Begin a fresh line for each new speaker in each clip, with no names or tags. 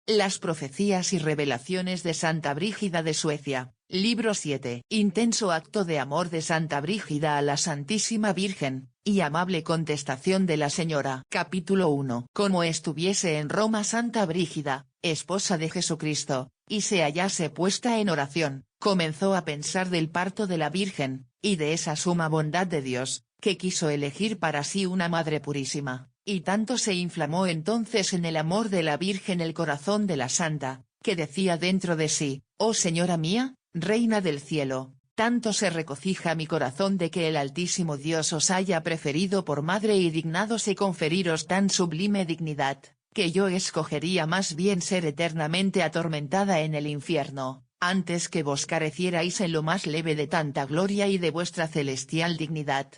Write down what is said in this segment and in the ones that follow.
Las profecías y revelaciones de Santa Brígida de Suecia, libro 7. Intenso acto de amor de Santa Brígida a la Santísima Virgen, y amable contestación de la Señora. Capítulo 1. Como estuviese en Roma Santa Brígida, esposa de Jesucristo, y se hallase puesta en oración, comenzó a pensar del parto de la Virgen, y de esa suma bondad de Dios, que quiso elegir para sí una Madre purísima. Y tanto se inflamó entonces en el amor de la Virgen el corazón de la Santa, que decía dentro de sí: «Oh Señora mía, Reina del cielo, tanto se regocija mi corazón de que el Altísimo Dios os haya preferido por madre y dignádose conferiros tan sublime dignidad, que yo escogería más bien ser eternamente atormentada en el infierno, antes que vos carecierais en lo más leve de tanta gloria y de vuestra celestial dignidad».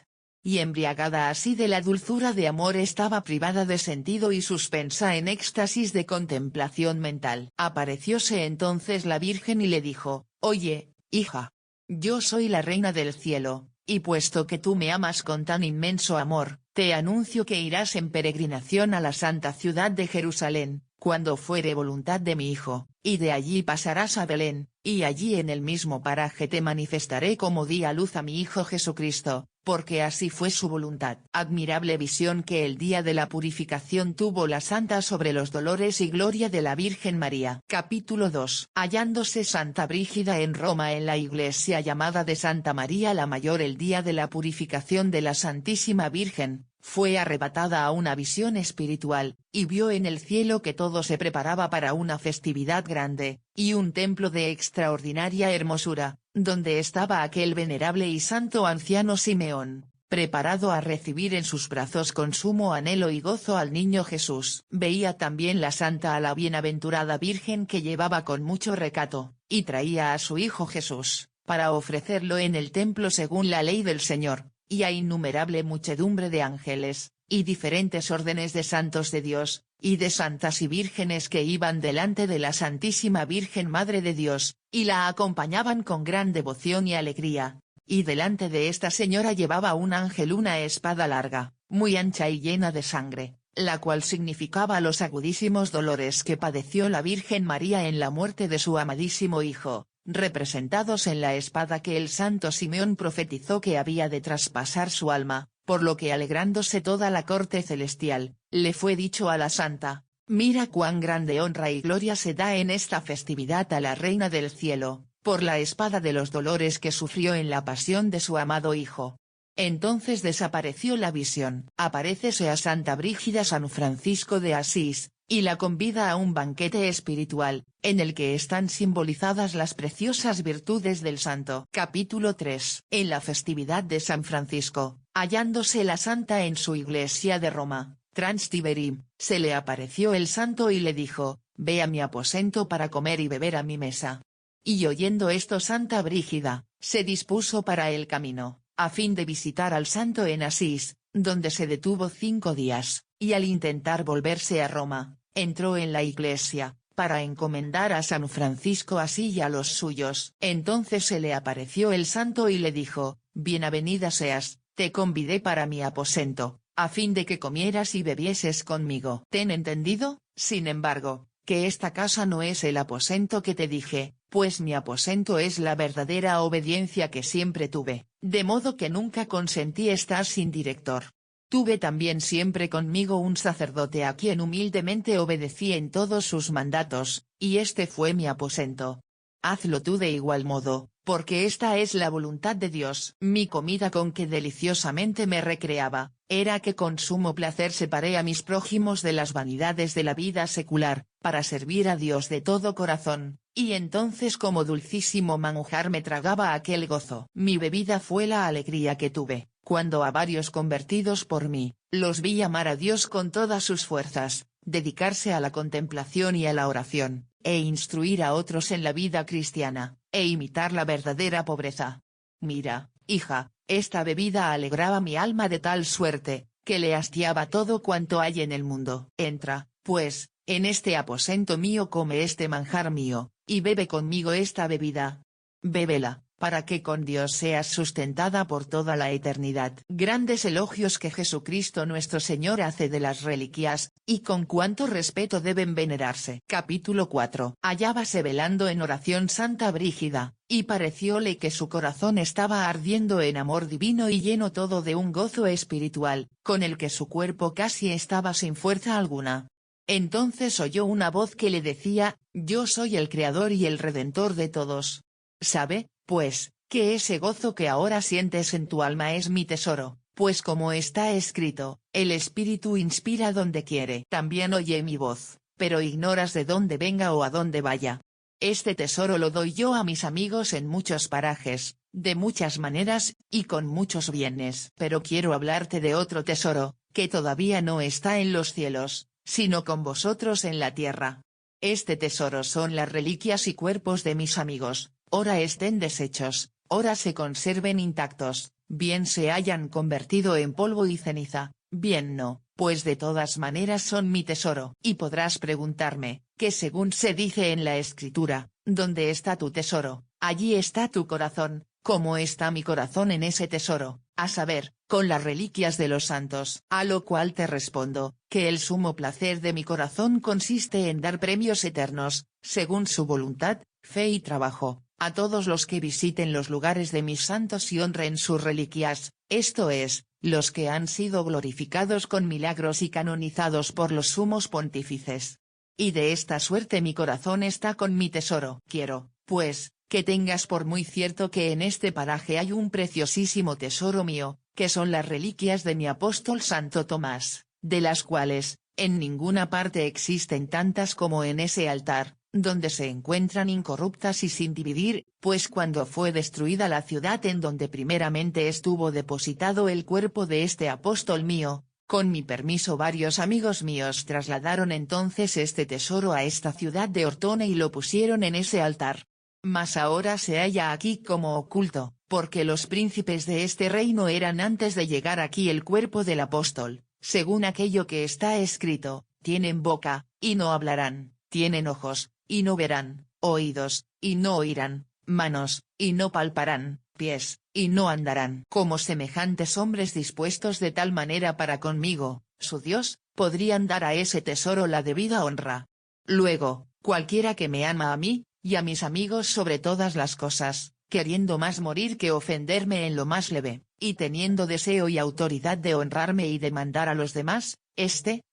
Y embriagada así de la dulzura de amor estaba privada de sentido y suspensa en éxtasis de contemplación mental. Aparecióse entonces la Virgen y le dijo: «Oye, hija. Yo soy la Reina del cielo, y puesto que tú me amas con tan inmenso amor, te anuncio que irás en peregrinación a la santa ciudad de Jerusalén, cuando fuere voluntad de mi Hijo, y de allí pasarás a Belén, y allí en el mismo paraje te manifestaré como di a luz a mi Hijo Jesucristo, porque así fue su voluntad». Admirable visión que el día de la purificación tuvo la Santa sobre los dolores y gloria de la Virgen María. Capítulo 2. Hallándose Santa Brígida en Roma en la iglesia llamada de Santa María la Mayor el día de la purificación de la Santísima Virgen, fue arrebatada a una visión espiritual, y vio en el cielo que todo se preparaba para una festividad grande, y un templo de extraordinaria hermosura, donde estaba aquel venerable y santo anciano Simeón, preparado a recibir en sus brazos con sumo anhelo y gozo al niño Jesús. Veía también la Santa a la bienaventurada Virgen que llevaba con mucho recato, y traía a su Hijo Jesús, para ofrecerlo en el templo según la ley del Señor, y a innumerable muchedumbre de ángeles, y diferentes órdenes de santos de Dios, y de santas y vírgenes que iban delante de la Santísima Virgen Madre de Dios, y la acompañaban con gran devoción y alegría. Y delante de esta señora llevaba un ángel una espada larga, muy ancha y llena de sangre, la cual significaba los agudísimos dolores que padeció la Virgen María en la muerte de su amadísimo Hijo, representados en la espada que el santo Simeón profetizó que había de traspasar su alma, por lo que alegrándose toda la corte celestial, le fue dicho a la Santa: «Mira cuán grande honra y gloria se da en esta festividad a la Reina del cielo, por la espada de los dolores que sufrió en la pasión de su amado Hijo». Entonces desapareció la visión. Aparécese a Santa Brígida San Francisco de Asís, y la convida a un banquete espiritual, en el que están simbolizadas las preciosas virtudes del santo. Capítulo 3. En la festividad de San Francisco, hallándose la Santa en su iglesia de Roma, Transtiberim, se le apareció el santo y le dijo: «Ve a mi aposento para comer y beber a mi mesa». Y oyendo esto Santa Brígida, se dispuso para el camino, a fin de visitar al santo en Asís, donde se detuvo 5 días, y al intentar volverse a Roma, entró en la iglesia, para encomendar a San Francisco así y a los suyos. Entonces se le apareció el santo y le dijo: «Bienavenida seas, te convidé para mi aposento, a fin de que comieras y bebieses conmigo. Ten entendido, sin embargo, que esta casa no es el aposento que te dije, pues mi aposento es la verdadera obediencia que siempre tuve, de modo que nunca consentí estar sin director. Tuve también siempre conmigo un sacerdote a quien humildemente obedecí en todos sus mandatos, y este fue mi aposento. Hazlo tú de igual modo, porque esta es la voluntad de Dios». Mi comida con que deliciosamente me recreaba, era que con sumo placer separé a mis prójimos de las vanidades de la vida secular, para servir a Dios de todo corazón, y entonces como dulcísimo manjar me tragaba aquel gozo. Mi bebida fue la alegría que tuve, cuando a varios convertidos por mí, los vi amar a Dios con todas sus fuerzas, dedicarse a la contemplación y a la oración, e instruir a otros en la vida cristiana, e imitar la verdadera pobreza. Mira, hija, esta bebida alegraba mi alma de tal suerte, que le hastiaba todo cuanto hay en el mundo. Entra, pues, en este aposento mío, come este manjar mío, y bebe conmigo esta bebida. Bébela, para que con Dios seas sustentada por toda la eternidad. Grandes elogios que Jesucristo nuestro Señor hace de las reliquias, y con cuánto respeto deben venerarse. Capítulo 4. Hallábase velando en oración Santa Brígida, y parecióle que su corazón estaba ardiendo en amor divino y lleno todo de un gozo espiritual, con el que su cuerpo casi estaba sin fuerza alguna. Entonces oyó una voz que le decía: «Yo soy el Creador y el Redentor de todos. Sabe, pues, que ese gozo que ahora sientes en tu alma es mi tesoro, pues como está escrito, el Espíritu inspira donde quiere». También oye mi voz, pero ignoras de dónde venga o a dónde vaya. Este tesoro lo doy yo a mis amigos en muchos parajes, de muchas maneras, y con muchos bienes. Pero quiero hablarte de otro tesoro, que todavía no está en los cielos, sino con vosotros en la tierra. Este tesoro son las reliquias y cuerpos de mis amigos, ora estén deshechos, ora se conserven intactos, bien se hayan convertido en polvo y ceniza, bien no, pues de todas maneras son mi tesoro. Y podrás preguntarme, que según se dice en la Escritura, ¿dónde está tu tesoro? Allí está tu corazón. ¿Cómo está mi corazón en ese tesoro? A saber, con las reliquias de los santos. A lo cual te respondo, que el sumo placer de mi corazón consiste en dar premios eternos, según su voluntad, fe y trabajo, a todos los que visiten los lugares de mis santos y honren sus reliquias, esto es, los que han sido glorificados con milagros y canonizados por los sumos pontífices. Y de esta suerte mi corazón está con mi tesoro. Quiero, pues, que tengas por muy cierto que en este paraje hay un preciosísimo tesoro mío, que son las reliquias de mi apóstol Santo Tomás, de las cuales, en ninguna parte existen tantas como en ese altar, donde se encuentran incorruptas y sin dividir, pues cuando fue destruida la ciudad en donde primeramente estuvo depositado el cuerpo de este apóstol mío, con mi permiso varios amigos míos trasladaron entonces este tesoro a esta ciudad de Ortona y lo pusieron en ese altar. Mas ahora se halla aquí como oculto, porque los príncipes de este reino eran antes de llegar aquí el cuerpo del apóstol, según aquello que está escrito: tienen boca, y no hablarán, tienen ojos, y no verán, oídos, y no oirán, manos, y no palparán, pies, y no andarán. Como semejantes hombres dispuestos de tal manera para conmigo, su Dios, podrían dar a ese tesoro la debida honra. Luego, cualquiera que me ama a mí, y a mis amigos sobre todas las cosas, queriendo más morir que ofenderme en lo más leve, y teniendo deseo y autoridad de honrarme y de mandar a los demás,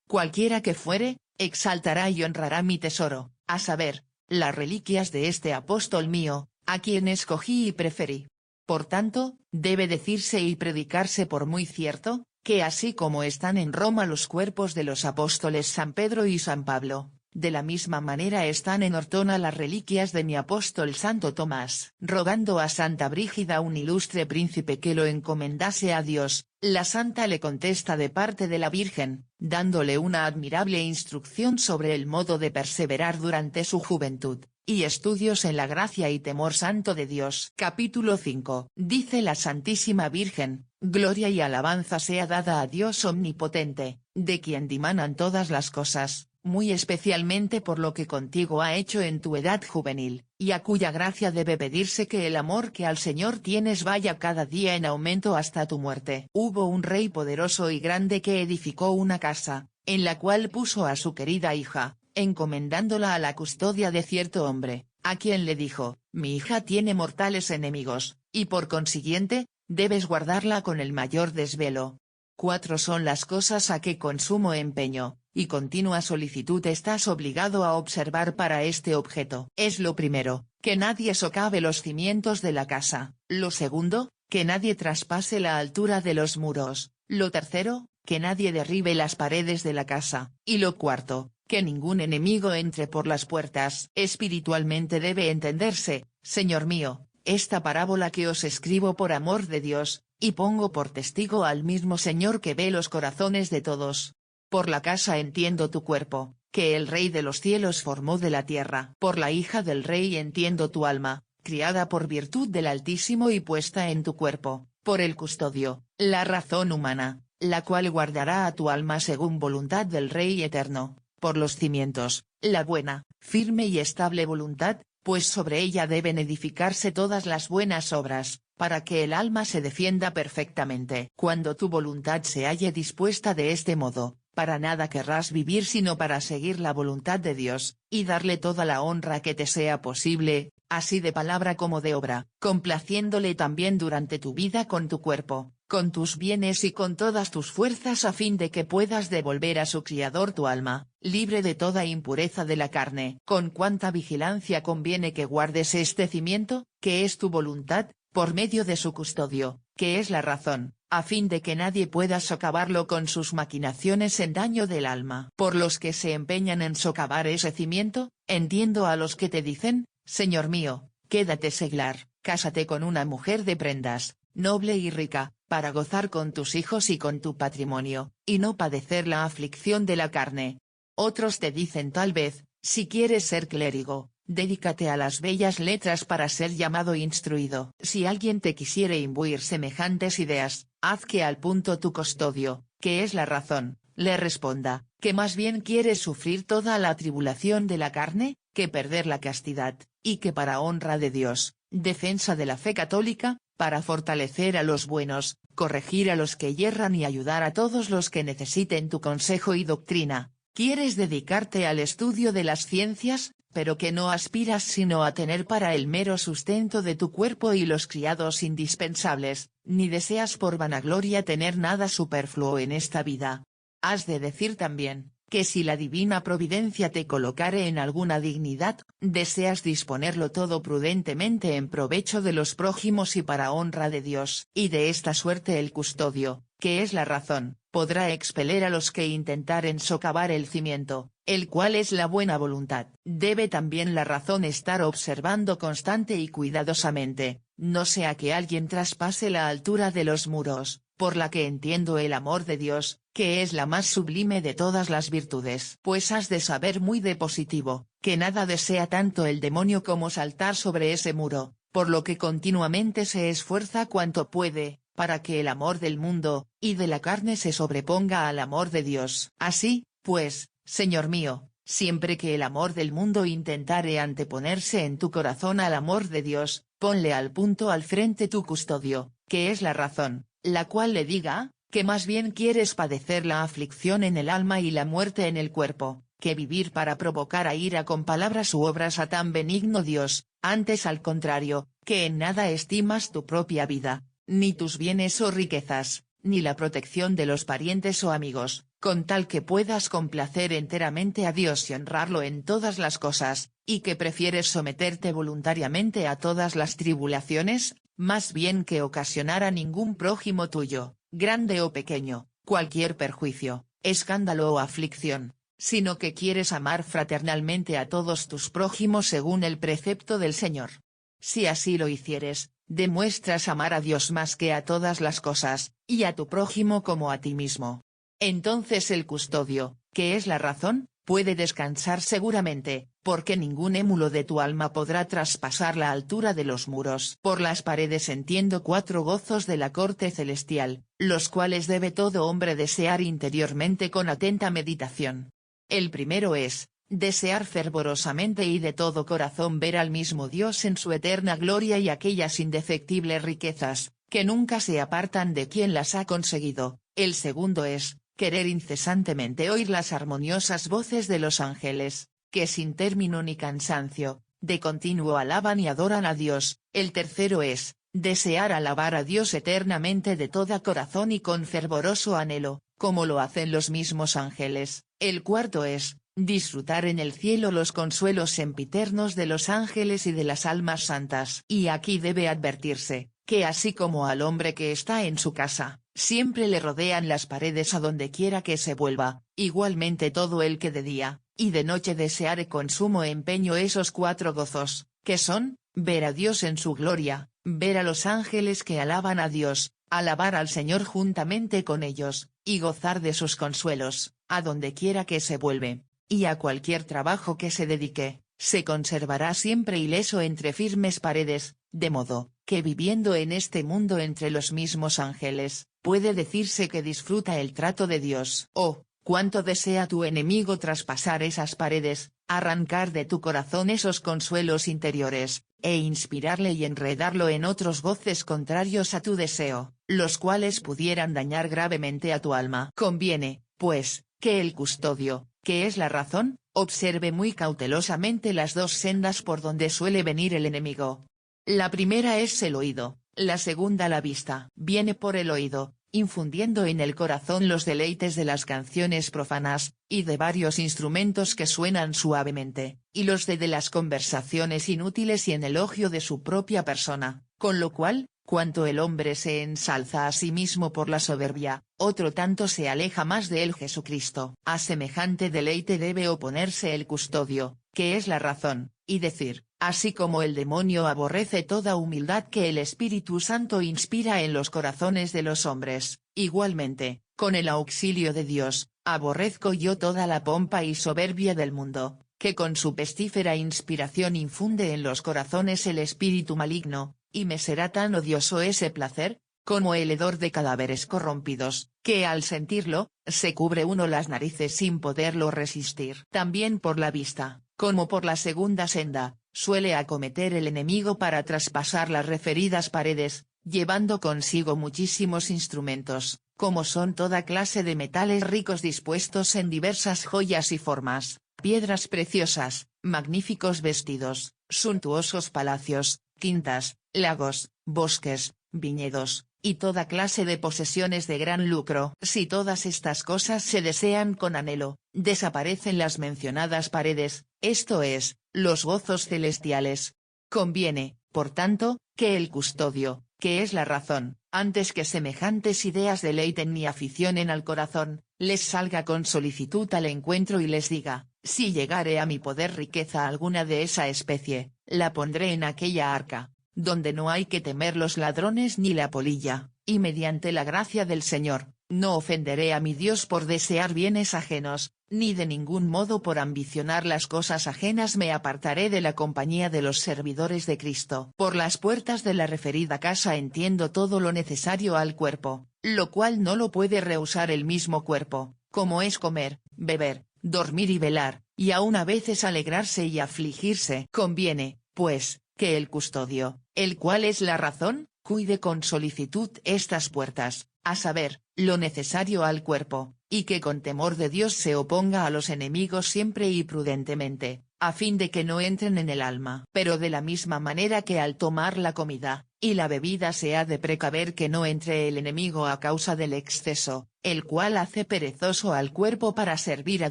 cualquiera que fuere, exaltará y honrará mi tesoro, a saber, las reliquias de este apóstol mío, a quien escogí y preferí. Por tanto, debe decirse y predicarse por muy cierto, que así como están en Roma los cuerpos de los apóstoles San Pedro y San Pablo, de la misma manera están en Ortona las reliquias de mi apóstol Santo Tomás. Rogando a Santa Brígida un ilustre príncipe que lo encomendase a Dios, la santa le contesta de parte de la Virgen, dándole una admirable instrucción sobre el modo de perseverar durante su juventud, y estudios en la gracia y temor santo de Dios. Capítulo 5. Dice la Santísima Virgen: Gloria y alabanza sea dada a Dios omnipotente, de quien dimanan todas las cosas, muy especialmente por lo que contigo ha hecho en tu edad juvenil, y a cuya gracia debe pedirse que el amor que al Señor tienes vaya cada día en aumento hasta tu muerte. Hubo un rey poderoso y grande que edificó una casa, en la cual puso a su querida hija, encomendándola a la custodia de cierto hombre, a quien le dijo: mi hija tiene mortales enemigos, y por consiguiente, debes guardarla con el mayor desvelo. 4 son las cosas a que con sumo empeño y continua solicitud estás obligado a observar para este objeto. Es lo primero, que nadie socave los cimientos de la casa; lo segundo, que nadie traspase la altura de los muros; lo tercero, que nadie derribe las paredes de la casa; y lo cuarto, que ningún enemigo entre por las puertas. Espiritualmente debe entenderse, Señor mío, esta parábola que os escribo por amor de Dios, y pongo por testigo al mismo Señor que ve los corazones de todos. Por la casa entiendo tu cuerpo, que el Rey de los cielos formó de la tierra. Por la hija del Rey entiendo tu alma, criada por virtud del Altísimo y puesta en tu cuerpo, por el custodio, la razón humana, la cual guardará a tu alma según voluntad del Rey eterno. Por los cimientos, la buena, firme y estable voluntad, pues sobre ella deben edificarse todas las buenas obras, para que el alma se defienda perfectamente. Cuando tu voluntad se halle dispuesta de este modo, para nada querrás vivir sino para seguir la voluntad de Dios, y darle toda la honra que te sea posible, así de palabra como de obra, complaciéndole también durante tu vida con tu cuerpo, con tus bienes y con todas tus fuerzas a fin de que puedas devolver a su Criador tu alma, libre de toda impureza de la carne. Con cuánta vigilancia conviene que guardes este cimiento, que es tu voluntad, por medio de su custodio, que es la razón, a fin de que nadie pueda socavarlo con sus maquinaciones en daño del alma. Por los que se empeñan en socavar ese cimiento, entiendo a los que te dicen, Señor mío, quédate seglar, cásate con una mujer de prendas, noble y rica, para gozar con tus hijos y con tu patrimonio, y no padecer la aflicción de la carne. Otros te dicen tal vez, si quieres ser clérigo, dedícate a las bellas letras para ser llamado instruido. Si alguien te quisiere imbuir semejantes ideas, haz que al punto tu custodio, que es la razón, le responda, que más bien quieres sufrir toda la tribulación de la carne, que perder la castidad, y que para honra de Dios, defensa de la fe católica, para fortalecer a los buenos, corregir a los que yerran y ayudar a todos los que necesiten tu consejo y doctrina, quieres dedicarte al estudio de las ciencias, pero que no aspiras sino a tener para el mero sustento de tu cuerpo y los criados indispensables, ni deseas por vanagloria tener nada superfluo en esta vida. Has de decir también, que si la divina providencia te colocare en alguna dignidad, deseas disponerlo todo prudentemente en provecho de los prójimos y para honra de Dios. Y de esta suerte el custodio, que es la razón, podrá expeler a los que intentaren socavar el cimiento, el cual es la buena voluntad. Debe también la razón estar observando constante y cuidadosamente, no sea que alguien traspase la altura de los muros, por la que entiendo el amor de Dios, que es la más sublime de todas las virtudes. Pues has de saber muy de positivo, que nada desea tanto el demonio como saltar sobre ese muro, por lo que continuamente se esfuerza cuanto puede, para que el amor del mundo, y de la carne se sobreponga al amor de Dios. Así, pues, Señor mío, siempre que el amor del mundo intentare anteponerse en tu corazón al amor de Dios, ponle al punto al frente tu custodio, que es la razón, la cual le diga, que más bien quieres padecer la aflicción en el alma y la muerte en el cuerpo, que vivir para provocar a ira con palabras u obras a tan benigno Dios, antes al contrario, que en nada estimas tu propia vida, ni tus bienes o riquezas, ni la protección de los parientes o amigos, con tal que puedas complacer enteramente a Dios y honrarlo en todas las cosas, y que prefieres someterte voluntariamente a todas las tribulaciones, más bien que ocasionar a ningún prójimo tuyo, grande o pequeño, cualquier perjuicio, escándalo o aflicción, sino que quieres amar fraternalmente a todos tus prójimos según el precepto del Señor. Si así lo hicieres, demuestras amar a Dios más que a todas las cosas, y a tu prójimo como a ti mismo. Entonces el custodio, que es la razón, puede descansar seguramente, porque ningún émulo de tu alma podrá traspasar la altura de los muros. Por las paredes entiendo 4 gozos de la corte celestial, los cuales debe todo hombre desear interiormente con atenta meditación. El primero es, desear fervorosamente y de todo corazón ver al mismo Dios en su eterna gloria y aquellas indefectibles riquezas, que nunca se apartan de quien las ha conseguido. El segundo es, querer incesantemente oír las armoniosas voces de los ángeles, que sin término ni cansancio, de continuo alaban y adoran a Dios. El tercero es, desear alabar a Dios eternamente de todo corazón y con fervoroso anhelo, como lo hacen los mismos ángeles. El cuarto es, disfrutar en el cielo los consuelos sempiternos de los ángeles y de las almas santas. Y aquí debe advertirse, que así como al hombre que está en su casa, siempre le rodean las paredes a donde quiera que se vuelva, igualmente todo el que de día, y de noche deseare con sumo empeño esos 4 gozos, que son, ver a Dios en su gloria, ver a los ángeles que alaban a Dios, alabar al Señor juntamente con ellos, y gozar de sus consuelos, a donde quiera que se vuelve, y a cualquier trabajo que se dedique, se conservará siempre ileso entre firmes paredes, de modo, que viviendo en este mundo entre los mismos ángeles, puede decirse que disfruta el trato de Dios. Oh, cuánto desea tu enemigo traspasar esas paredes, arrancar de tu corazón esos consuelos interiores, e inspirarle y enredarlo en otros goces contrarios a tu deseo, los cuales pudieran dañar gravemente a tu alma. Conviene, pues, que el custodio, que es la razón, observe muy cautelosamente las dos sendas por donde suele venir el enemigo. La primera es el oído, la segunda la vista. Viene por el oído, infundiendo en el corazón los deleites de las canciones profanas, y de varios instrumentos que suenan suavemente, y los de las conversaciones inútiles y en elogio de su propia persona, con lo cual, cuanto el hombre se ensalza a sí mismo por la soberbia, otro tanto se aleja más de él Jesucristo. A semejante deleite debe oponerse el custodio, que es la razón, y decir, así como el demonio aborrece toda humildad que el Espíritu Santo inspira en los corazones de los hombres, igualmente, con el auxilio de Dios, aborrezco yo toda la pompa y soberbia del mundo, que con su pestífera inspiración infunde en los corazones el espíritu maligno, y me será tan odioso ese placer, como el hedor de cadáveres corrompidos, que al sentirlo, se cubre uno las narices sin poderlo resistir. También por la vista, como por la segunda senda, suele acometer el enemigo para traspasar las referidas paredes, llevando consigo muchísimos instrumentos, como son toda clase de metales ricos dispuestos en diversas joyas y formas, piedras preciosas, magníficos vestidos, suntuosos palacios, quintas, lagos, bosques, viñedos, y toda clase de posesiones de gran lucro. Si todas estas cosas se desean con anhelo, desaparecen las mencionadas paredes, esto es, los gozos celestiales. Conviene, por tanto, que el custodio, que es la razón, antes que semejantes ideas deleiten ni aficionen al corazón, les salga con solicitud al encuentro y les diga, si llegare a mi poder riqueza alguna de esa especie, la pondré en aquella arca, donde no hay que temer los ladrones ni la polilla, y mediante la gracia del Señor, no ofenderé a mi Dios por desear bienes ajenos, ni de ningún modo por ambicionar las cosas ajenas me apartaré de la compañía de los servidores de Cristo. Por las puertas de la referida casa entiendo todo lo necesario al cuerpo, lo cual no lo puede rehusar el mismo cuerpo, como es comer, beber, dormir y velar, y aun a veces alegrarse y afligirse. Conviene, pues, que el custodio, el cual es la razón, cuide con solicitud estas puertas, a saber, lo necesario al cuerpo, y que con temor de Dios se oponga a los enemigos siempre y prudentemente, a fin de que no entren en el alma. Pero de la misma manera que al tomar la comida, y la bebida se ha de precaver que no entre el enemigo a causa del exceso, el cual hace perezoso al cuerpo para servir a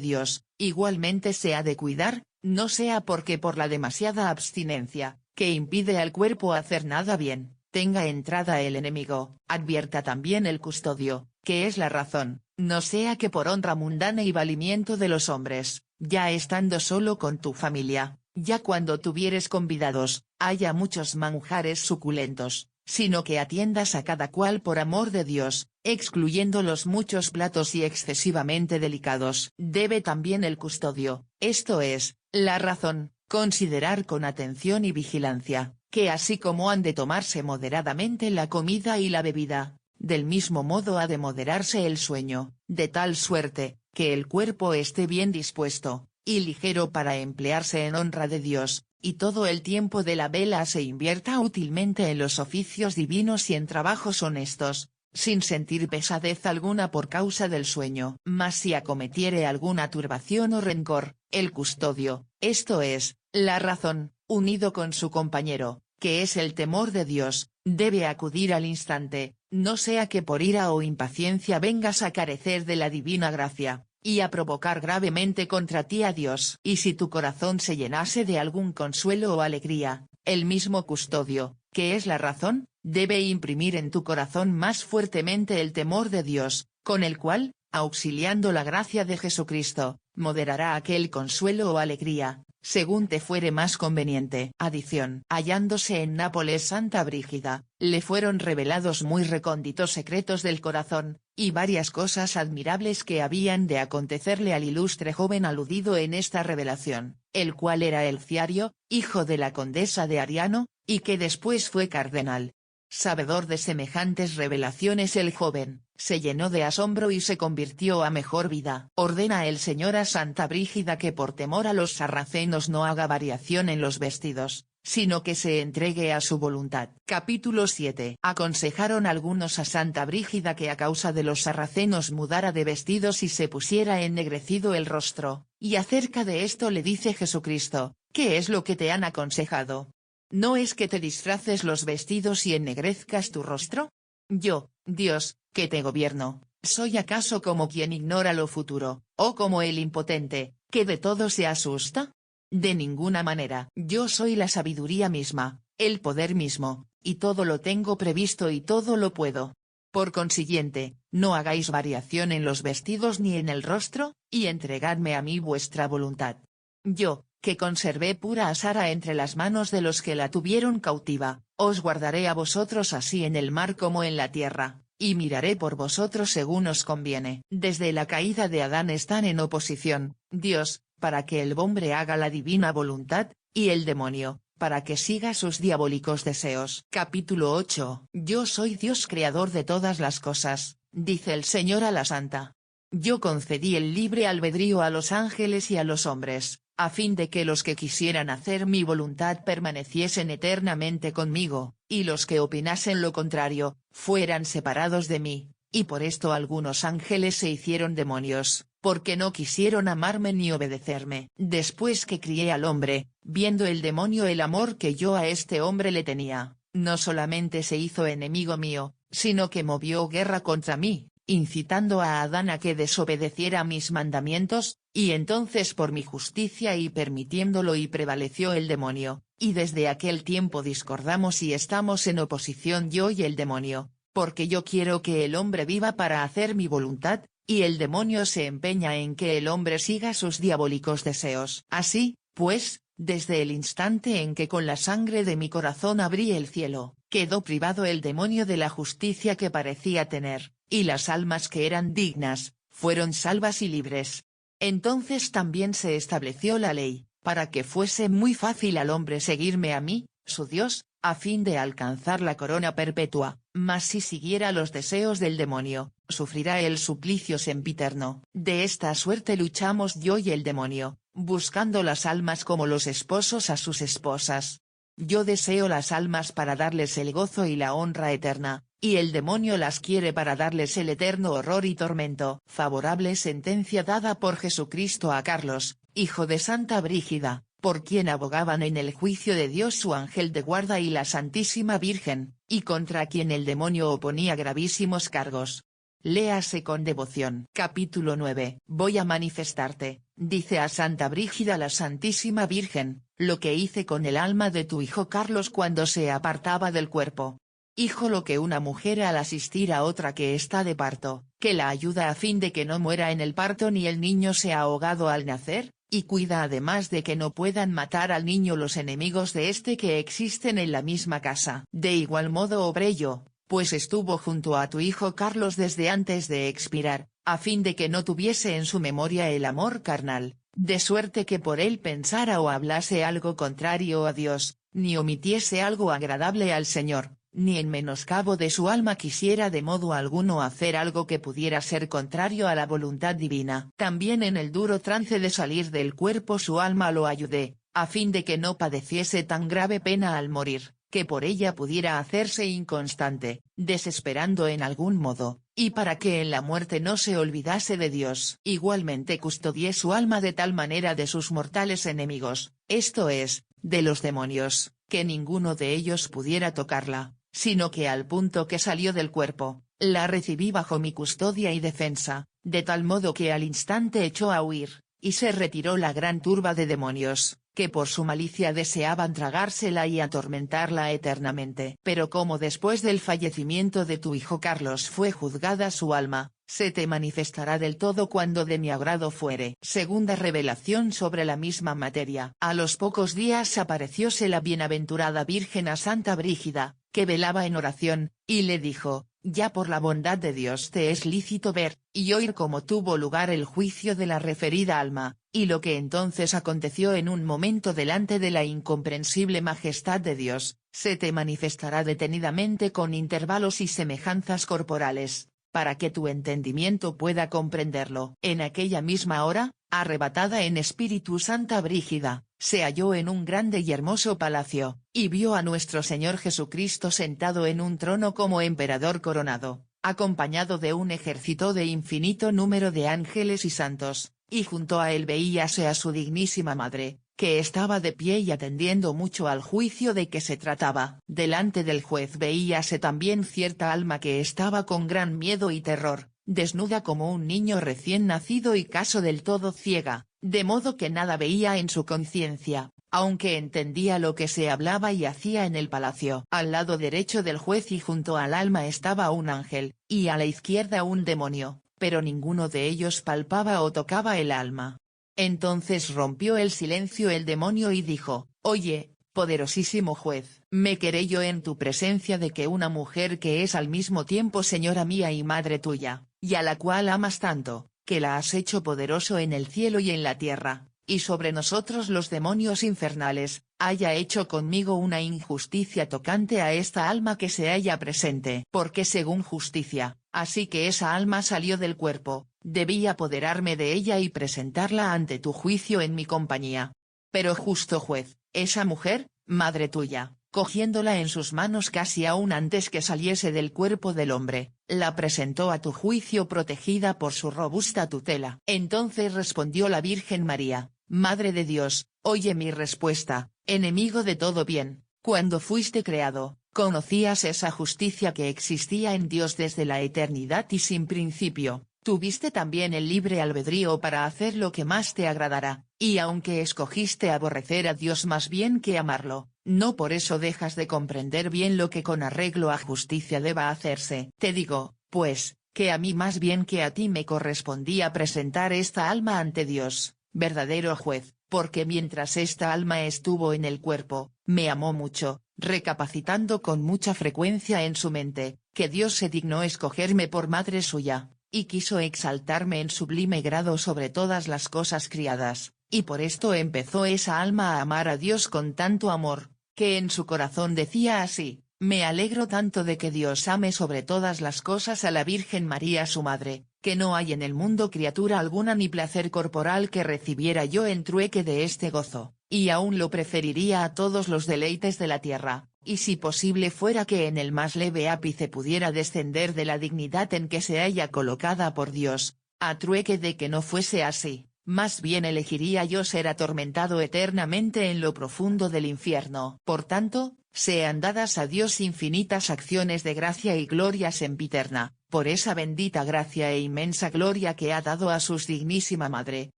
Dios, igualmente se ha de cuidar, no sea porque por la demasiada abstinencia, que impide al cuerpo hacer nada bien, tenga entrada el enemigo. Advierta también el custodio, que es la razón, no sea que por honra mundana y valimiento de los hombres, ya estando solo con tu familia, ya cuando tuvieres convidados, haya muchos manjares suculentos, sino que atiendas a cada cual por amor de Dios, excluyendo los muchos platos y excesivamente delicados. Debe también el custodio, esto es, la razón, considerar con atención y vigilancia, que así como han de tomarse moderadamente la comida y la bebida, del mismo modo ha de moderarse el sueño, de tal suerte, que el cuerpo esté bien dispuesto, y ligero para emplearse en honra de Dios, y todo el tiempo de la vela se invierta útilmente en los oficios divinos y en trabajos honestos, sin sentir pesadez alguna por causa del sueño. Mas si acometiere alguna turbación o rencor, el custodio, esto es, la razón, unido con su compañero, que es el temor de Dios, debe acudir al instante, no sea que por ira o impaciencia vengas a carecer de la divina gracia, y a provocar gravemente contra ti a Dios. Y si tu corazón se llenase de algún consuelo o alegría, el mismo custodio, que es la razón, debe imprimir en tu corazón más fuertemente el temor de Dios, con el cual, auxiliando la gracia de Jesucristo, moderará aquel consuelo o alegría, según te fuere más conveniente. Adición. Hallándose en Nápoles Santa Brígida, le fueron revelados muy recónditos secretos del corazón, y varias cosas admirables que habían de acontecerle al ilustre joven aludido en esta revelación, el cual era Elciario, hijo de la condesa de Ariano, y que después fue cardenal. Sabedor de semejantes revelaciones el joven, se llenó de asombro y se convirtió a mejor vida. Ordena el Señor a Santa Brígida que por temor a los sarracenos no haga variación en los vestidos, sino que se entregue a su voluntad. Capítulo 7. Aconsejaron algunos a Santa Brígida que a causa de los sarracenos mudara de vestidos y se pusiera ennegrecido el rostro, y acerca de esto le dice Jesucristo: ¿qué es lo que te han aconsejado? ¿No es que te disfraces los vestidos y ennegrezcas tu rostro? Yo, Dios, que te gobierno, ¿soy acaso como quien ignora lo futuro, o como el impotente, que de todo se asusta? De ninguna manera. Yo soy la sabiduría misma, el poder mismo, y todo lo tengo previsto y todo lo puedo. Por consiguiente, no hagáis variación en los vestidos ni en el rostro, y entregadme a mí vuestra voluntad. Yo, que conservé pura a Sara entre las manos de los que la tuvieron cautiva, os guardaré a vosotros así en el mar como en la tierra, y miraré por vosotros según os conviene. Desde la caída de Adán están en oposición, Dios, para que el hombre haga la divina voluntad, y el demonio, para que siga sus diabólicos deseos. Capítulo 8. Yo soy Dios creador de todas las cosas, dice el Señor a la Santa. Yo concedí el libre albedrío a los ángeles y a los hombres, a fin de que los que quisieran hacer mi voluntad permaneciesen eternamente conmigo, y los que opinasen lo contrario, fueran separados de mí, y por esto algunos ángeles se hicieron demonios, porque no quisieron amarme ni obedecerme. Después que crié al hombre, viendo el demonio el amor que yo a este hombre le tenía, no solamente se hizo enemigo mío, sino que movió guerra contra mí, incitando a Adán a que desobedeciera mis mandamientos, y entonces por mi justicia y permitiéndolo y prevaleció el demonio, y desde aquel tiempo discordamos y estamos en oposición yo y el demonio, porque yo quiero que el hombre viva para hacer mi voluntad, y el demonio se empeña en que el hombre siga sus diabólicos deseos. Así, pues, desde el instante en que con la sangre de mi corazón abrí el cielo, quedó privado el demonio de la justicia que parecía tener, y las almas que eran dignas, fueron salvas y libres. Entonces también se estableció la ley, para que fuese muy fácil al hombre seguirme a mí, su Dios, a fin de alcanzar la corona perpetua, mas si siguiera los deseos del demonio, sufrirá el suplicio sempiterno. De esta suerte luchamos yo y el demonio, buscando las almas como los esposos a sus esposas. Yo deseo las almas para darles el gozo y la honra eterna, y el demonio las quiere para darles el eterno horror y tormento. Favorable sentencia dada por Jesucristo a Carlos, hijo de Santa Brígida, por quien abogaban en el juicio de Dios su ángel de guarda y la Santísima Virgen, y contra quien el demonio oponía gravísimos cargos. Léase con devoción. Capítulo 9. Voy a manifestarte, dice a Santa Brígida la Santísima Virgen, lo que hice con el alma de tu hijo Carlos cuando se apartaba del cuerpo. Hijo, lo que una mujer al asistir a otra que está de parto, que la ayuda a fin de que no muera en el parto ni el niño sea ahogado al nacer, y cuida además de que no puedan matar al niño los enemigos de este que existen en la misma casa. De igual modo obré yo, pues estuvo junto a tu hijo Carlos desde antes de expirar, a fin de que no tuviese en su memoria el amor carnal, de suerte que por él pensara o hablase algo contrario a Dios, ni omitiese algo agradable al Señor, ni en menoscabo de su alma quisiera de modo alguno hacer algo que pudiera ser contrario a la voluntad divina. También en el duro trance de salir del cuerpo su alma lo ayudé, a fin de que no padeciese tan grave pena al morir, que por ella pudiera hacerse inconstante, desesperando en algún modo, y para que en la muerte no se olvidase de Dios. Igualmente custodié su alma de tal manera de sus mortales enemigos, esto es, de los demonios, que ninguno de ellos pudiera tocarla, sino que al punto que salió del cuerpo, la recibí bajo mi custodia y defensa, de tal modo que al instante echó a huir, y se retiró la gran turba de demonios, que por su malicia deseaban tragársela y atormentarla eternamente. Pero como después del fallecimiento de tu hijo Carlos fue juzgada su alma, se te manifestará del todo cuando de mi agrado fuere. Segunda revelación sobre la misma materia. A los pocos días aparecióse la bienaventurada Virgen a Santa Brígida, que velaba en oración, y le dijo: ya por la bondad de Dios te es lícito ver, y oír cómo tuvo lugar el juicio de la referida alma, y lo que entonces aconteció en un momento delante de la incomprensible majestad de Dios, se te manifestará detenidamente con intervalos y semejanzas corporales, para que tu entendimiento pueda comprenderlo. En aquella misma hora, arrebatada en espíritu, Santa Brígida se halló en un grande y hermoso palacio, y vio a nuestro Señor Jesucristo sentado en un trono como emperador coronado, acompañado de un ejército de infinito número de ángeles y santos, y junto a él veíase a su dignísima madre, que estaba de pie y atendiendo mucho al juicio de que se trataba. Delante del juez veíase también cierta alma que estaba con gran miedo y terror, desnuda como un niño recién nacido y caso del todo ciega, de modo que nada veía en su conciencia, aunque entendía lo que se hablaba y hacía en el palacio. Al lado derecho del juez y junto al alma estaba un ángel, y a la izquierda un demonio, pero ninguno de ellos palpaba o tocaba el alma. Entonces rompió el silencio el demonio y dijo: «Oye, poderosísimo juez, me querello en tu presencia de que una mujer que es al mismo tiempo señora mía y madre tuya, y a la cual amas tanto, que la has hecho poderoso en el cielo y en la tierra, y sobre nosotros los demonios infernales, haya hecho conmigo una injusticia tocante a esta alma que se halla presente. Porque según justicia, así que esa alma salió del cuerpo, debí apoderarme de ella y presentarla ante tu juicio en mi compañía. Pero justo juez, esa mujer, madre tuya, cogiéndola en sus manos casi aún antes que saliese del cuerpo del hombre, la presentó a tu juicio protegida por su robusta tutela». Entonces respondió la Virgen María: «Madre de Dios, oye mi respuesta, enemigo de todo bien, cuando fuiste creado, conocías esa justicia que existía en Dios desde la eternidad y sin principio. Tuviste también el libre albedrío para hacer lo que más te agradará, y aunque escogiste aborrecer a Dios más bien que amarlo, no por eso dejas de comprender bien lo que con arreglo a justicia deba hacerse. Te digo, pues, que a mí más bien que a ti me correspondía presentar esta alma ante Dios, verdadero juez, porque mientras esta alma estuvo en el cuerpo, me amó mucho, recapacitando con mucha frecuencia en su mente, que Dios se dignó escogerme por madre suya, y quiso exaltarme en sublime grado sobre todas las cosas criadas, y por esto empezó esa alma a amar a Dios con tanto amor, que en su corazón decía así: «Me alegro tanto de que Dios ame sobre todas las cosas a la Virgen María su madre, que no hay en el mundo criatura alguna ni placer corporal que recibiera yo en trueque de este gozo, y aún lo preferiría a todos los deleites de la tierra, y si posible fuera que en el más leve ápice pudiera descender de la dignidad en que se halla colocada por Dios, a trueque de que no fuese así, más bien elegiría yo ser atormentado eternamente en lo profundo del infierno». Por tanto, sean dadas a Dios infinitas acciones de gracia y gloria sempiterna, por esa bendita gracia e inmensa gloria que ha dado a su dignísima madre.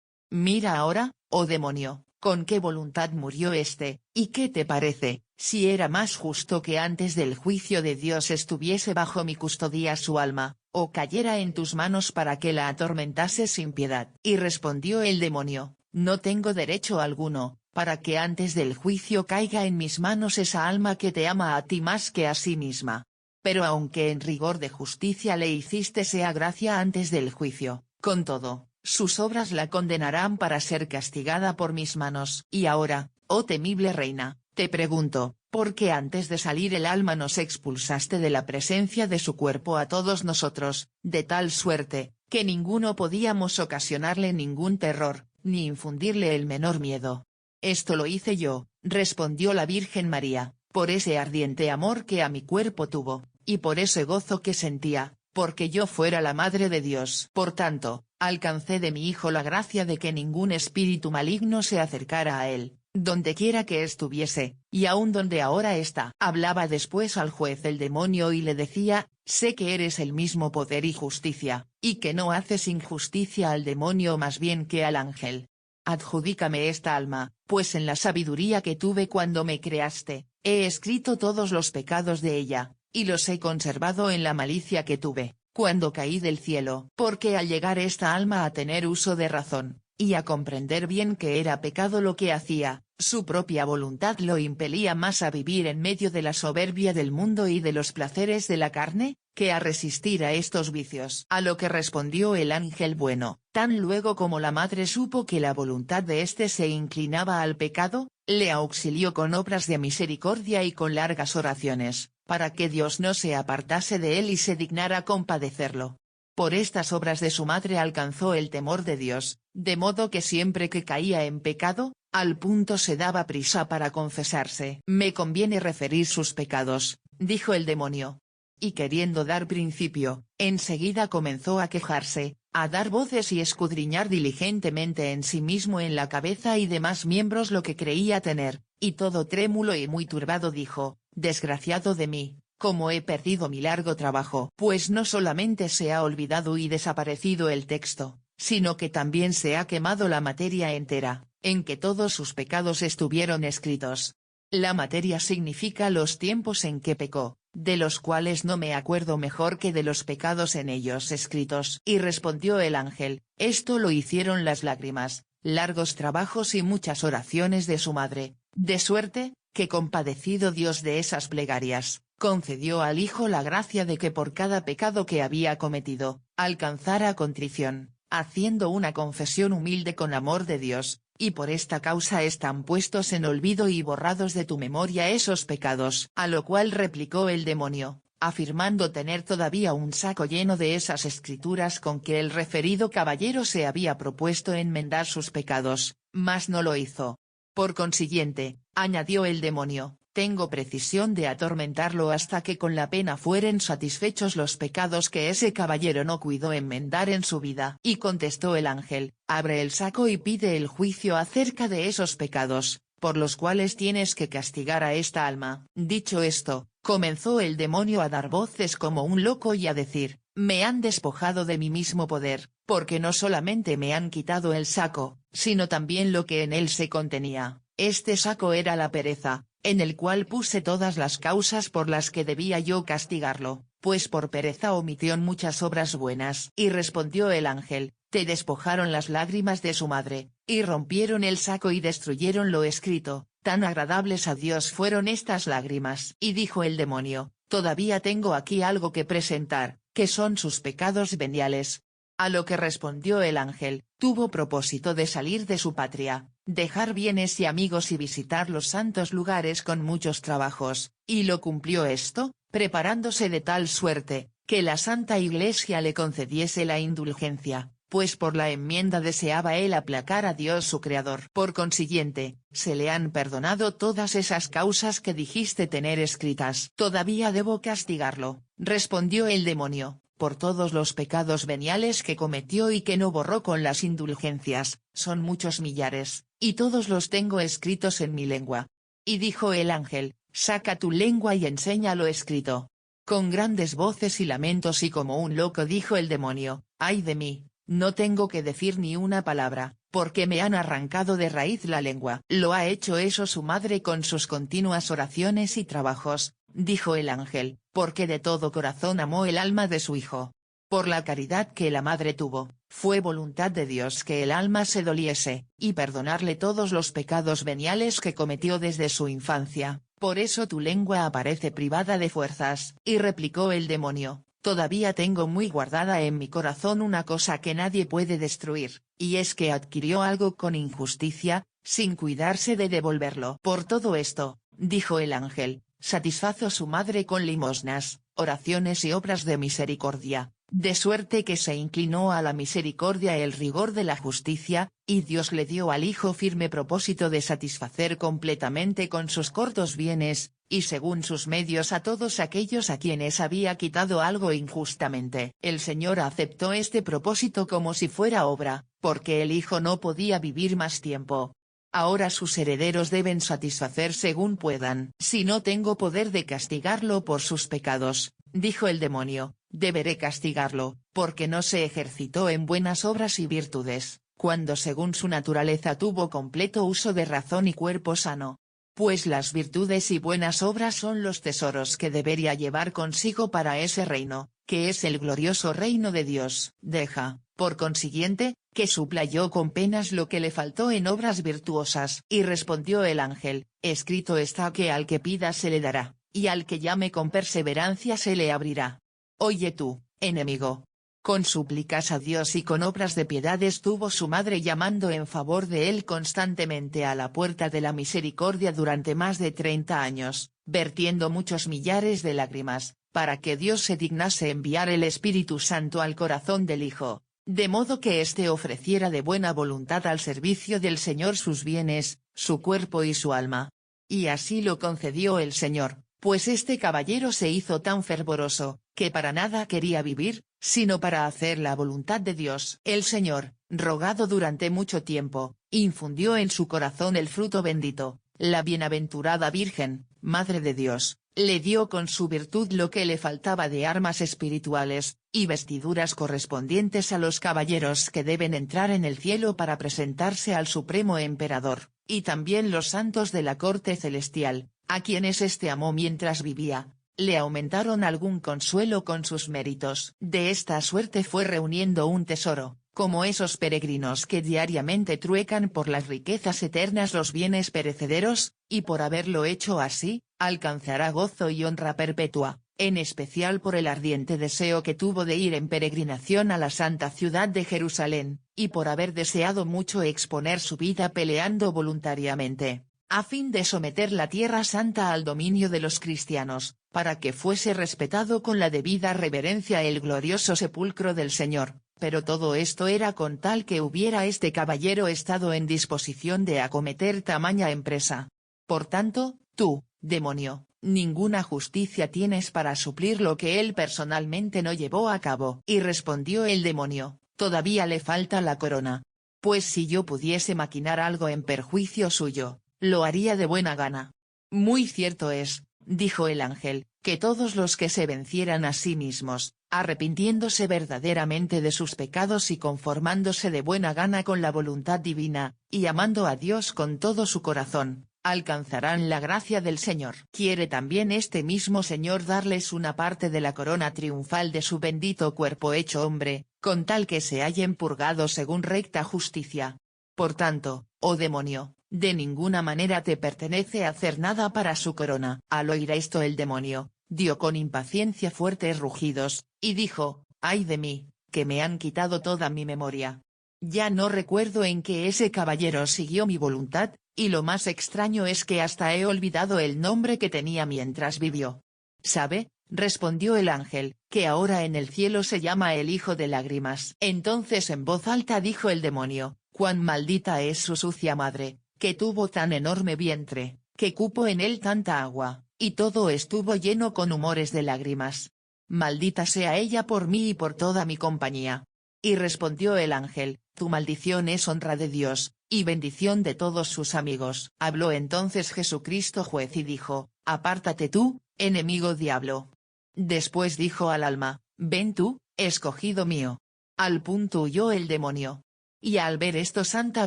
Mira ahora, oh demonio, con qué voluntad murió este, y qué te parece, si era más justo que antes del juicio de Dios estuviese bajo mi custodia su alma, o cayera en tus manos para que la atormentase sin piedad. Y respondió el demonio: «No tengo derecho alguno, para que antes del juicio caiga en mis manos esa alma que te ama a ti más que a sí misma. Pero aunque en rigor de justicia le hiciste sea gracia antes del juicio, con todo, sus obras la condenarán para ser castigada por mis manos». Y ahora, oh temible reina, te pregunto, ¿por qué antes de salir el alma nos expulsaste de la presencia de su cuerpo a todos nosotros, de tal suerte, que ninguno podíamos ocasionarle ningún terror, ni infundirle el menor miedo? «Esto lo hice yo», respondió la Virgen María, «por ese ardiente amor que a mi cuerpo tuvo, y por ese gozo que sentía, porque yo fuera la Madre de Dios. Por tanto, alcancé de mi Hijo la gracia de que ningún espíritu maligno se acercara a él, donde quiera que estuviese, y aun donde ahora está». Hablaba después al juez el demonio y le decía: «Sé que eres el mismo poder y justicia, y que no haces injusticia al demonio más bien que al ángel. Adjudícame esta alma, pues en la sabiduría que tuve cuando me creaste, he escrito todos los pecados de ella, y los he conservado en la malicia que tuve, cuando caí del cielo. Porque al llegar esta alma a tener uso de razón, y a comprender bien que era pecado lo que hacía, su propia voluntad lo impelía más a vivir en medio de la soberbia del mundo y de los placeres de la carne, que a resistir a estos vicios». A lo que respondió el ángel bueno: «Tan luego como la madre supo que la voluntad de éste se inclinaba al pecado, le auxilió con obras de misericordia y con largas oraciones, para que Dios no se apartase de él y se dignara compadecerlo. Por estas obras de su madre alcanzó el temor de Dios, de modo que siempre que caía en pecado, al punto se daba prisa para confesarse. Me conviene referir sus pecados, dijo el demonio. Y queriendo dar principio, enseguida comenzó a quejarse, a dar voces y escudriñar diligentemente en sí mismo en la cabeza y demás miembros lo que creía tener, y todo trémulo y muy turbado dijo, desgraciado de mí, cómo he perdido mi largo trabajo. Pues no solamente se ha olvidado y desaparecido el texto, sino que también se ha quemado la materia entera, en que todos sus pecados estuvieron escritos. La materia significa los tiempos en que pecó, de los cuales no me acuerdo mejor que de los pecados en ellos escritos. Y respondió el ángel, esto lo hicieron las lágrimas, largos trabajos y muchas oraciones de su madre, de suerte, que compadecido Dios de esas plegarias, concedió al Hijo la gracia de que por cada pecado que había cometido, alcanzara contrición, haciendo una confesión humilde con amor de Dios, y por esta causa están puestos en olvido y borrados de tu memoria esos pecados. A lo cual replicó el demonio, afirmando tener todavía un saco lleno de esas escrituras con que el referido caballero se había propuesto enmendar sus pecados, mas no lo hizo. Por consiguiente, añadió el demonio, tengo precisión de atormentarlo hasta que con la pena fueren satisfechos los pecados que ese caballero no cuidó enmendar en su vida. Y contestó el ángel, abre el saco y pide el juicio acerca de esos pecados, por los cuales tienes que castigar a esta alma. Dicho esto, comenzó el demonio a dar voces como un loco y a decir, me han despojado de mi mismo poder, porque no solamente me han quitado el saco, sino también lo que en él se contenía. Este saco era la pereza, en el cual puse todas las causas por las que debía yo castigarlo, pues por pereza omitió muchas obras buenas. Y respondió el ángel, te despojaron las lágrimas de su madre, y rompieron el saco y destruyeron lo escrito, tan agradables a Dios fueron estas lágrimas. Y dijo el demonio, todavía tengo aquí algo que presentar, que son sus pecados veniales. A lo que respondió el ángel, tuvo propósito de salir de su patria, dejar bienes y amigos y visitar los santos lugares con muchos trabajos, y lo cumplió esto, preparándose de tal suerte, que la Santa Iglesia le concediese la indulgencia, pues por la enmienda deseaba él aplacar a Dios su Creador. Por consiguiente, se le han perdonado todas esas causas que dijiste tener escritas. Todavía debo castigarlo, respondió el demonio, por todos los pecados veniales que cometió y que no borró con las indulgencias, son muchos millares, y todos los tengo escritos en mi lengua. Y dijo el ángel, saca tu lengua y enseña lo escrito. Con grandes voces y lamentos y como un loco dijo el demonio, ay de mí, no tengo que decir ni una palabra, porque me han arrancado de raíz la lengua. Lo ha hecho eso su madre con sus continuas oraciones y trabajos, dijo el ángel, porque de todo corazón amó el alma de su hijo. Por la caridad que la madre tuvo, fue voluntad de Dios que el alma se doliese, y perdonarle todos los pecados veniales que cometió desde su infancia, por eso tu lengua aparece privada de fuerzas. Y replicó el demonio, todavía tengo muy guardada en mi corazón una cosa que nadie puede destruir, y es que adquirió algo con injusticia, sin cuidarse de devolverlo. Por todo esto, dijo el ángel, satisfazo su madre con limosnas, oraciones y obras de misericordia, de suerte que se inclinó a la misericordia el rigor de la justicia, y Dios le dio al Hijo firme propósito de satisfacer completamente con sus cortos bienes, y según sus medios a todos aquellos a quienes había quitado algo injustamente. El Señor aceptó este propósito como si fuera obra, porque el Hijo no podía vivir más tiempo. Ahora sus herederos deben satisfacer según puedan. Si no tengo poder de castigarlo por sus pecados, dijo el demonio, deberé castigarlo, porque no se ejercitó en buenas obras y virtudes, cuando según su naturaleza tuvo completo uso de razón y cuerpo sano. Pues las virtudes y buenas obras son los tesoros que debería llevar consigo para ese reino, que es el glorioso reino de Dios. Deja, por consiguiente, que supla yo con penas lo que le faltó en obras virtuosas. Y respondió el ángel, escrito está que al que pida se le dará, y al que llame con perseverancia se le abrirá. Oye tú, enemigo. Con súplicas a Dios y con obras de piedad estuvo su madre llamando en favor de él constantemente a la puerta de la misericordia durante más de 30 años, vertiendo muchos millares de lágrimas, para que Dios se dignase enviar el Espíritu Santo al corazón del Hijo, de modo que éste ofreciera de buena voluntad al servicio del Señor sus bienes, su cuerpo y su alma. Y así lo concedió el Señor, pues este caballero se hizo tan fervoroso, que para nada quería vivir, sino para hacer la voluntad de Dios. El Señor, rogado durante mucho tiempo, infundió en su corazón el fruto bendito. La bienaventurada Virgen, Madre de Dios, le dio con su virtud lo que le faltaba de armas espirituales, y vestiduras correspondientes a los caballeros que deben entrar en el cielo para presentarse al Supremo Emperador, y también los santos de la corte celestial, a quienes éste amó mientras vivía, le aumentaron algún consuelo con sus méritos. De esta suerte fue reuniendo un tesoro, como esos peregrinos que diariamente truecan por las riquezas eternas los bienes perecederos, y por haberlo hecho así, alcanzará gozo y honra perpetua, en especial por el ardiente deseo que tuvo de ir en peregrinación a la santa ciudad de Jerusalén, y por haber deseado mucho exponer su vida peleando voluntariamente, a fin de someter la tierra santa al dominio de los cristianos, para que fuese respetado con la debida reverencia el glorioso sepulcro del Señor. Pero todo esto era con tal que hubiera este caballero estado en disposición de acometer tamaña empresa. Por tanto, tú, demonio, ninguna justicia tienes para suplir lo que él personalmente no llevó a cabo. Y respondió el demonio, todavía le falta la corona. Pues si yo pudiese maquinar algo en perjuicio suyo, lo haría de buena gana. Muy cierto es, dijo el ángel, que todos los que se vencieran a sí mismos, arrepintiéndose verdaderamente de sus pecados y conformándose de buena gana con la voluntad divina, y amando a Dios con todo su corazón, alcanzarán la gracia del Señor. Quiere también este mismo Señor darles una parte de la corona triunfal de su bendito cuerpo hecho hombre, con tal que se hallen purgados según recta justicia. Por tanto, oh demonio, de ninguna manera te pertenece hacer nada para su corona. Al oír esto el demonio, dio con impaciencia fuertes rugidos, y dijo, ay de mí, que me han quitado toda mi memoria. Ya no recuerdo en que ese caballero siguió mi voluntad, y lo más extraño es que hasta he olvidado el nombre que tenía mientras vivió. ¿Sabe? Respondió el ángel, que ahora en el cielo se llama el Hijo de Lágrimas. Entonces en voz alta dijo el demonio, cuán maldita es su sucia madre, que tuvo tan enorme vientre, que cupo en él tanta agua, y todo estuvo lleno con humores de lágrimas. Maldita sea ella por mí y por toda mi compañía. Y respondió el ángel, tu maldición es honra de Dios, y bendición de todos sus amigos. Habló entonces Jesucristo juez y dijo, apártate tú, enemigo diablo. Después dijo al alma, ven tú, escogido mío. Al punto huyó el demonio. Y al ver esto Santa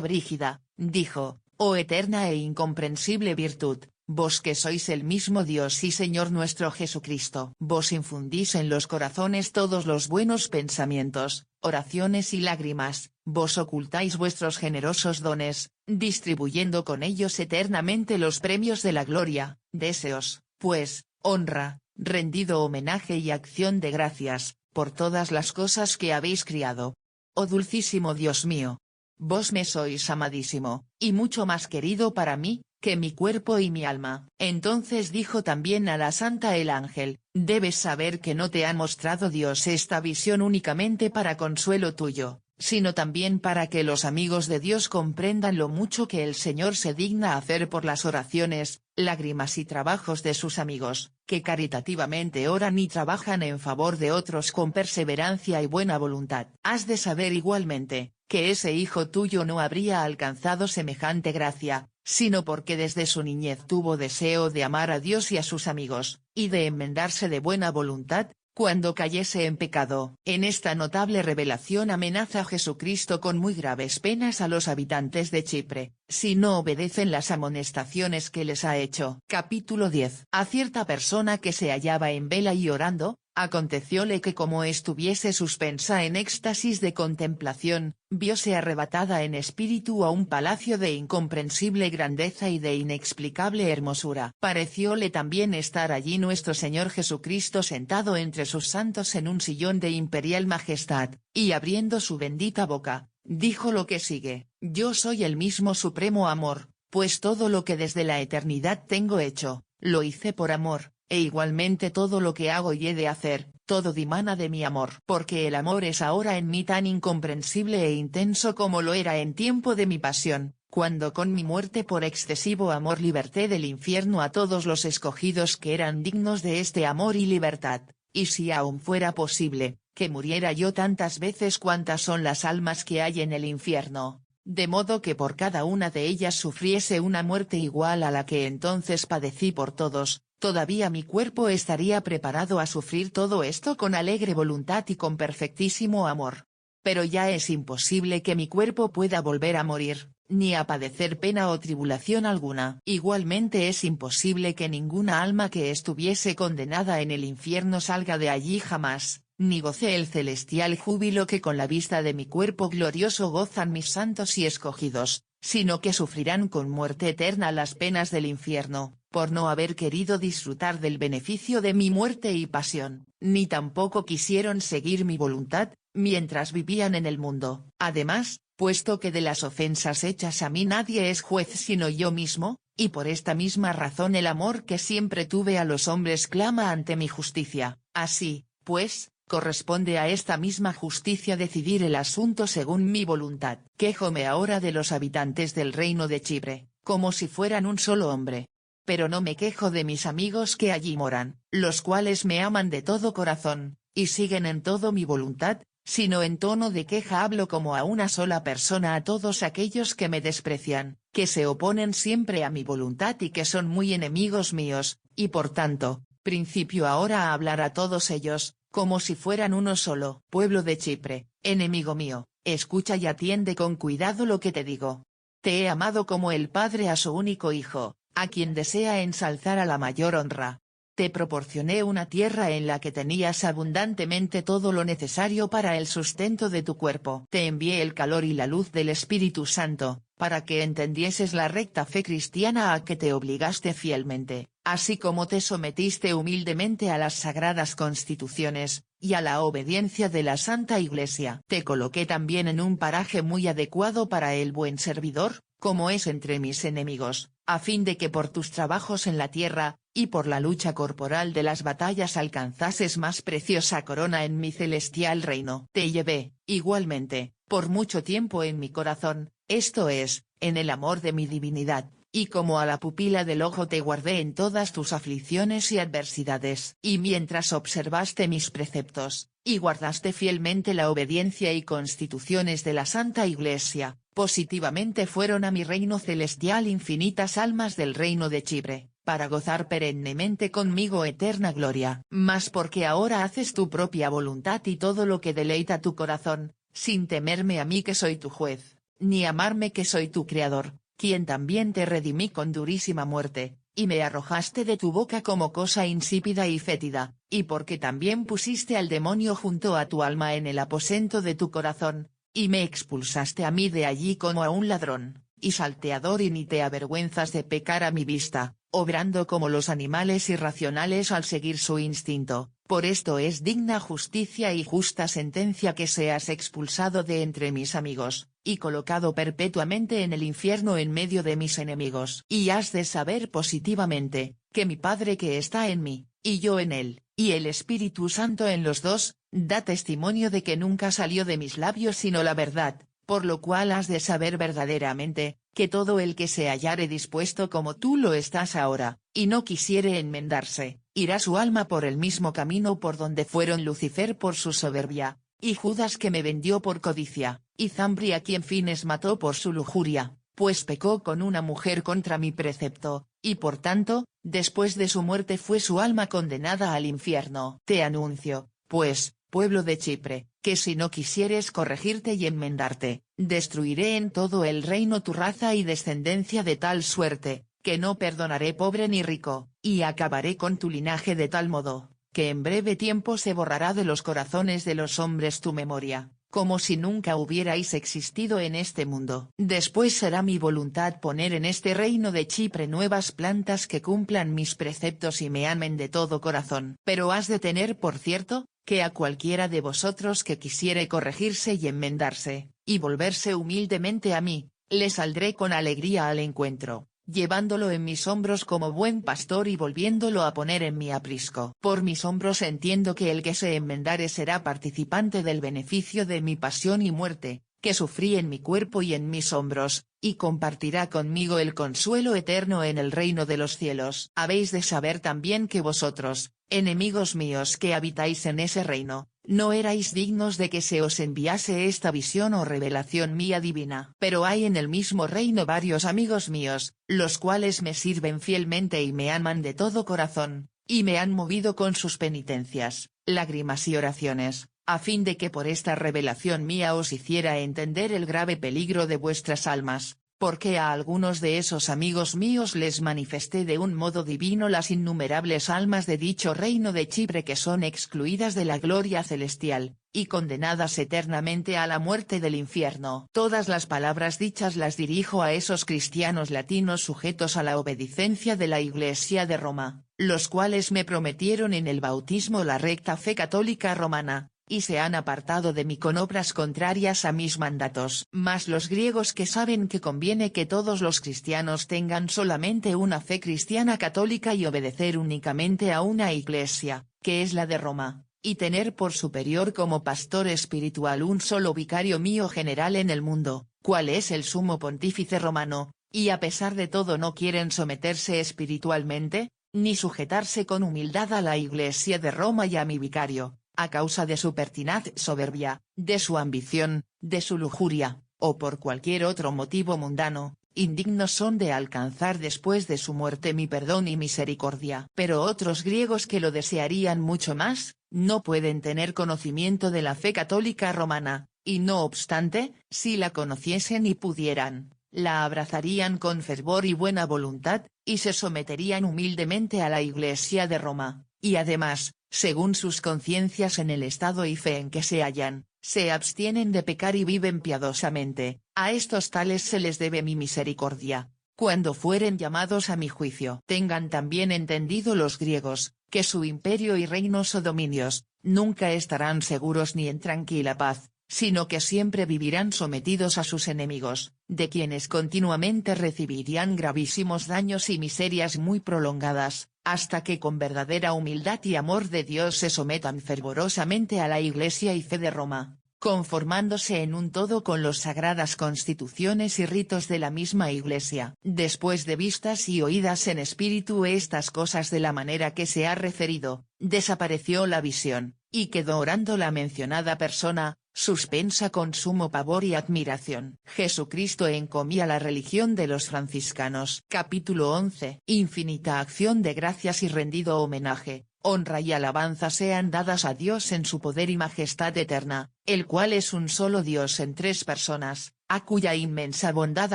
Brígida, dijo, oh eterna e incomprensible virtud, vos que sois el mismo Dios y Señor nuestro Jesucristo. Vos infundís en los corazones todos los buenos pensamientos, oraciones y lágrimas, vos ocultáis vuestros generosos dones, distribuyendo con ellos eternamente los premios de la gloria, deseos, pues, honra, rendido homenaje y acción de gracias, por todas las cosas que habéis criado. Oh dulcísimo Dios mío. Vos me sois amadísimo, y mucho más querido para mí, que mi cuerpo y mi alma. Entonces dijo también a la santa el ángel, debes saber que no te ha mostrado Dios esta visión únicamente para consuelo tuyo, sino también para que los amigos de Dios comprendan lo mucho que el Señor se digna hacer por las oraciones, lágrimas y trabajos de sus amigos, que caritativamente oran y trabajan en favor de otros con perseverancia y buena voluntad. Has de saber igualmente, que ese hijo tuyo no habría alcanzado semejante gracia, sino porque desde su niñez tuvo deseo de amar a Dios y a sus amigos, y de enmendarse de buena voluntad, cuando cayese en pecado. En esta notable revelación amenaza Jesucristo con muy graves penas a los habitantes de Chipre, si no obedecen las amonestaciones que les ha hecho. Capítulo 10. A cierta persona que se hallaba en vela y orando, acontecióle que como estuviese suspensa en éxtasis de contemplación, vióse arrebatada en espíritu a un palacio de incomprensible grandeza y de inexplicable hermosura. Parecióle también estar allí nuestro Señor Jesucristo sentado entre sus santos en un sillón de imperial majestad, y abriendo su bendita boca, dijo lo que sigue, yo soy el mismo supremo amor, pues todo lo que desde la eternidad tengo hecho, lo hice por amor, e igualmente todo lo que hago y he de hacer, todo dimana de mi amor. Porque el amor es ahora en mí tan incomprensible e intenso como lo era en tiempo de mi pasión, cuando con mi muerte por excesivo amor liberté del infierno a todos los escogidos que eran dignos de este amor y libertad, y si aún fuera posible, que muriera yo tantas veces cuantas son las almas que hay en el infierno, de modo que por cada una de ellas sufriese una muerte igual a la que entonces padecí por todos, todavía mi cuerpo estaría preparado a sufrir todo esto con alegre voluntad y con perfectísimo amor. Pero ya es imposible que mi cuerpo pueda volver a morir, ni a padecer pena o tribulación alguna. Igualmente es imposible que ninguna alma que estuviese condenada en el infierno salga de allí jamás, ni goce el celestial júbilo que con la vista de mi cuerpo glorioso gozan mis santos y escogidos, sino que sufrirán con muerte eterna las penas del infierno, por no haber querido disfrutar del beneficio de mi muerte y pasión, ni tampoco quisieron seguir mi voluntad, mientras vivían en el mundo. Además, puesto que de las ofensas hechas a mí nadie es juez sino yo mismo, y por esta misma razón el amor que siempre tuve a los hombres clama ante mi justicia, así, pues, corresponde a esta misma justicia decidir el asunto según mi voluntad. Quéjome ahora de los habitantes del reino de Chipre, como si fueran un solo hombre. Pero no me quejo de mis amigos que allí moran, los cuales me aman de todo corazón, y siguen en todo mi voluntad, sino en tono de queja hablo como a una sola persona a todos aquellos que me desprecian, que se oponen siempre a mi voluntad y que son muy enemigos míos, y por tanto, principio ahora a hablar a todos ellos, como si fueran uno solo. Pueblo de Chipre, enemigo mío, escucha y atiende con cuidado lo que te digo. Te he amado como el padre a su único hijo, a quien desea ensalzar a la mayor honra. Te proporcioné una tierra en la que tenías abundantemente todo lo necesario para el sustento de tu cuerpo. Te envié el calor y la luz del Espíritu Santo, para que entendieses la recta fe cristiana a que te obligaste fielmente, así como te sometiste humildemente a las sagradas constituciones, y a la obediencia de la Santa Iglesia. Te coloqué también en un paraje muy adecuado para el buen servidor, como es entre mis enemigos, a fin de que por tus trabajos en la tierra, y por la lucha corporal de las batallas alcanzases más preciosa corona en mi celestial reino. Te llevé, igualmente, por mucho tiempo en mi corazón, esto es, en el amor de mi divinidad, y como a la pupila del ojo te guardé en todas tus aflicciones y adversidades. Y mientras observaste mis preceptos, y guardaste fielmente la obediencia y constituciones de la Santa Iglesia, positivamente fueron a mi reino celestial infinitas almas del reino de Chipre, para gozar perennemente conmigo eterna gloria. Mas porque ahora haces tu propia voluntad y todo lo que deleita tu corazón, sin temerme a mí que soy tu juez, ni amarme que soy tu creador, quien también te redimí con durísima muerte, y me arrojaste de tu boca como cosa insípida y fétida, y porque también pusiste al demonio junto a tu alma en el aposento de tu corazón, y me expulsaste a mí de allí como a un ladrón, y salteador y ni te avergüenzas de pecar a mi vista, obrando como los animales irracionales al seguir su instinto. Por esto es digna justicia y justa sentencia que seas expulsado de entre mis amigos, y colocado perpetuamente en el infierno en medio de mis enemigos. Y has de saber positivamente, que mi Padre que está en mí, y yo en él, y el Espíritu Santo en los dos, da testimonio de que nunca salió de mis labios sino la verdad, por lo cual has de saber verdaderamente, que todo el que se hallare dispuesto como tú lo estás ahora, y no quisiere enmendarse, irá su alma por el mismo camino por donde fueron Lucifer por su soberbia, y Judas que me vendió por codicia, y Zambri a quien Fines mató por su lujuria, pues pecó con una mujer contra mi precepto, y por tanto, después de su muerte fue su alma condenada al infierno. Te anuncio, pues, pueblo de Chipre, que si no quisieres corregirte y enmendarte, destruiré en todo el reino tu raza y descendencia de tal suerte, que no perdonaré pobre ni rico, y acabaré con tu linaje de tal modo, que en breve tiempo se borrará de los corazones de los hombres tu memoria, como si nunca hubierais existido en este mundo. Después será mi voluntad poner en este reino de Chipre nuevas plantas que cumplan mis preceptos y me amen de todo corazón. Pero has de tener por cierto, que a cualquiera de vosotros que quisiere corregirse y enmendarse, y volverse humildemente a mí, le saldré con alegría al encuentro, llevándolo en mis hombros como buen pastor y volviéndolo a poner en mi aprisco. Por mis hombros entiendo que el que se enmendare será participante del beneficio de mi pasión y muerte, que sufrí en mi cuerpo y en mis hombros, y compartirá conmigo el consuelo eterno en el reino de los cielos. Habéis de saber también que vosotros, enemigos míos que habitáis en ese reino, no erais dignos de que se os enviase esta visión o revelación mía divina. Pero hay en el mismo reino varios amigos míos, los cuales me sirven fielmente y me aman de todo corazón, y me han movido con sus penitencias, lágrimas y oraciones, a fin de que por esta revelación mía os hiciera entender el grave peligro de vuestras almas, porque a algunos de esos amigos míos les manifesté de un modo divino las innumerables almas de dicho reino de Chipre que son excluidas de la gloria celestial, y condenadas eternamente a la muerte del infierno. Todas las palabras dichas las dirijo a esos cristianos latinos sujetos a la obediencia de la Iglesia de Roma, los cuales me prometieron en el bautismo la recta fe católica romana, y se han apartado de mí con obras contrarias a mis mandatos. Mas los griegos que saben que conviene que todos los cristianos tengan solamente una fe cristiana católica y obedecer únicamente a una iglesia, que es la de Roma, y tener por superior como pastor espiritual un solo vicario mío general en el mundo, cual es el sumo pontífice romano, y a pesar de todo no quieren someterse espiritualmente, ni sujetarse con humildad a la iglesia de Roma y a mi vicario, a causa de su pertinaz soberbia, de su ambición, de su lujuria, o por cualquier otro motivo mundano, indignos son de alcanzar después de su muerte mi perdón y misericordia. Pero otros griegos que lo desearían mucho más, no pueden tener conocimiento de la fe católica romana, y no obstante, si la conociesen y pudieran, la abrazarían con fervor y buena voluntad, y se someterían humildemente a la Iglesia de Roma, y además, según sus conciencias en el estado y fe en que se hallan, se abstienen de pecar y viven piadosamente. A estos tales se les debe mi misericordia, cuando fueren llamados a mi juicio. Tengan también entendido los griegos, que su imperio y reinos o dominios, nunca estarán seguros ni en tranquila paz, sino que siempre vivirán sometidos a sus enemigos, de quienes continuamente recibirían gravísimos daños y miserias muy prolongadas, hasta que con verdadera humildad y amor de Dios se sometan fervorosamente a la Iglesia y fe de Roma, conformándose en un todo con las sagradas constituciones y ritos de la misma Iglesia. Después de vistas y oídas en espíritu estas cosas de la manera que se ha referido, desapareció la visión, y quedó orando la mencionada persona, suspensa con sumo pavor y admiración. Jesucristo encomía la religión de los franciscanos. Capítulo 11. Infinita acción de gracias y rendido homenaje, honra y alabanza sean dadas a Dios en su poder y majestad eterna, el cual es un solo Dios en tres personas, a cuya inmensa bondad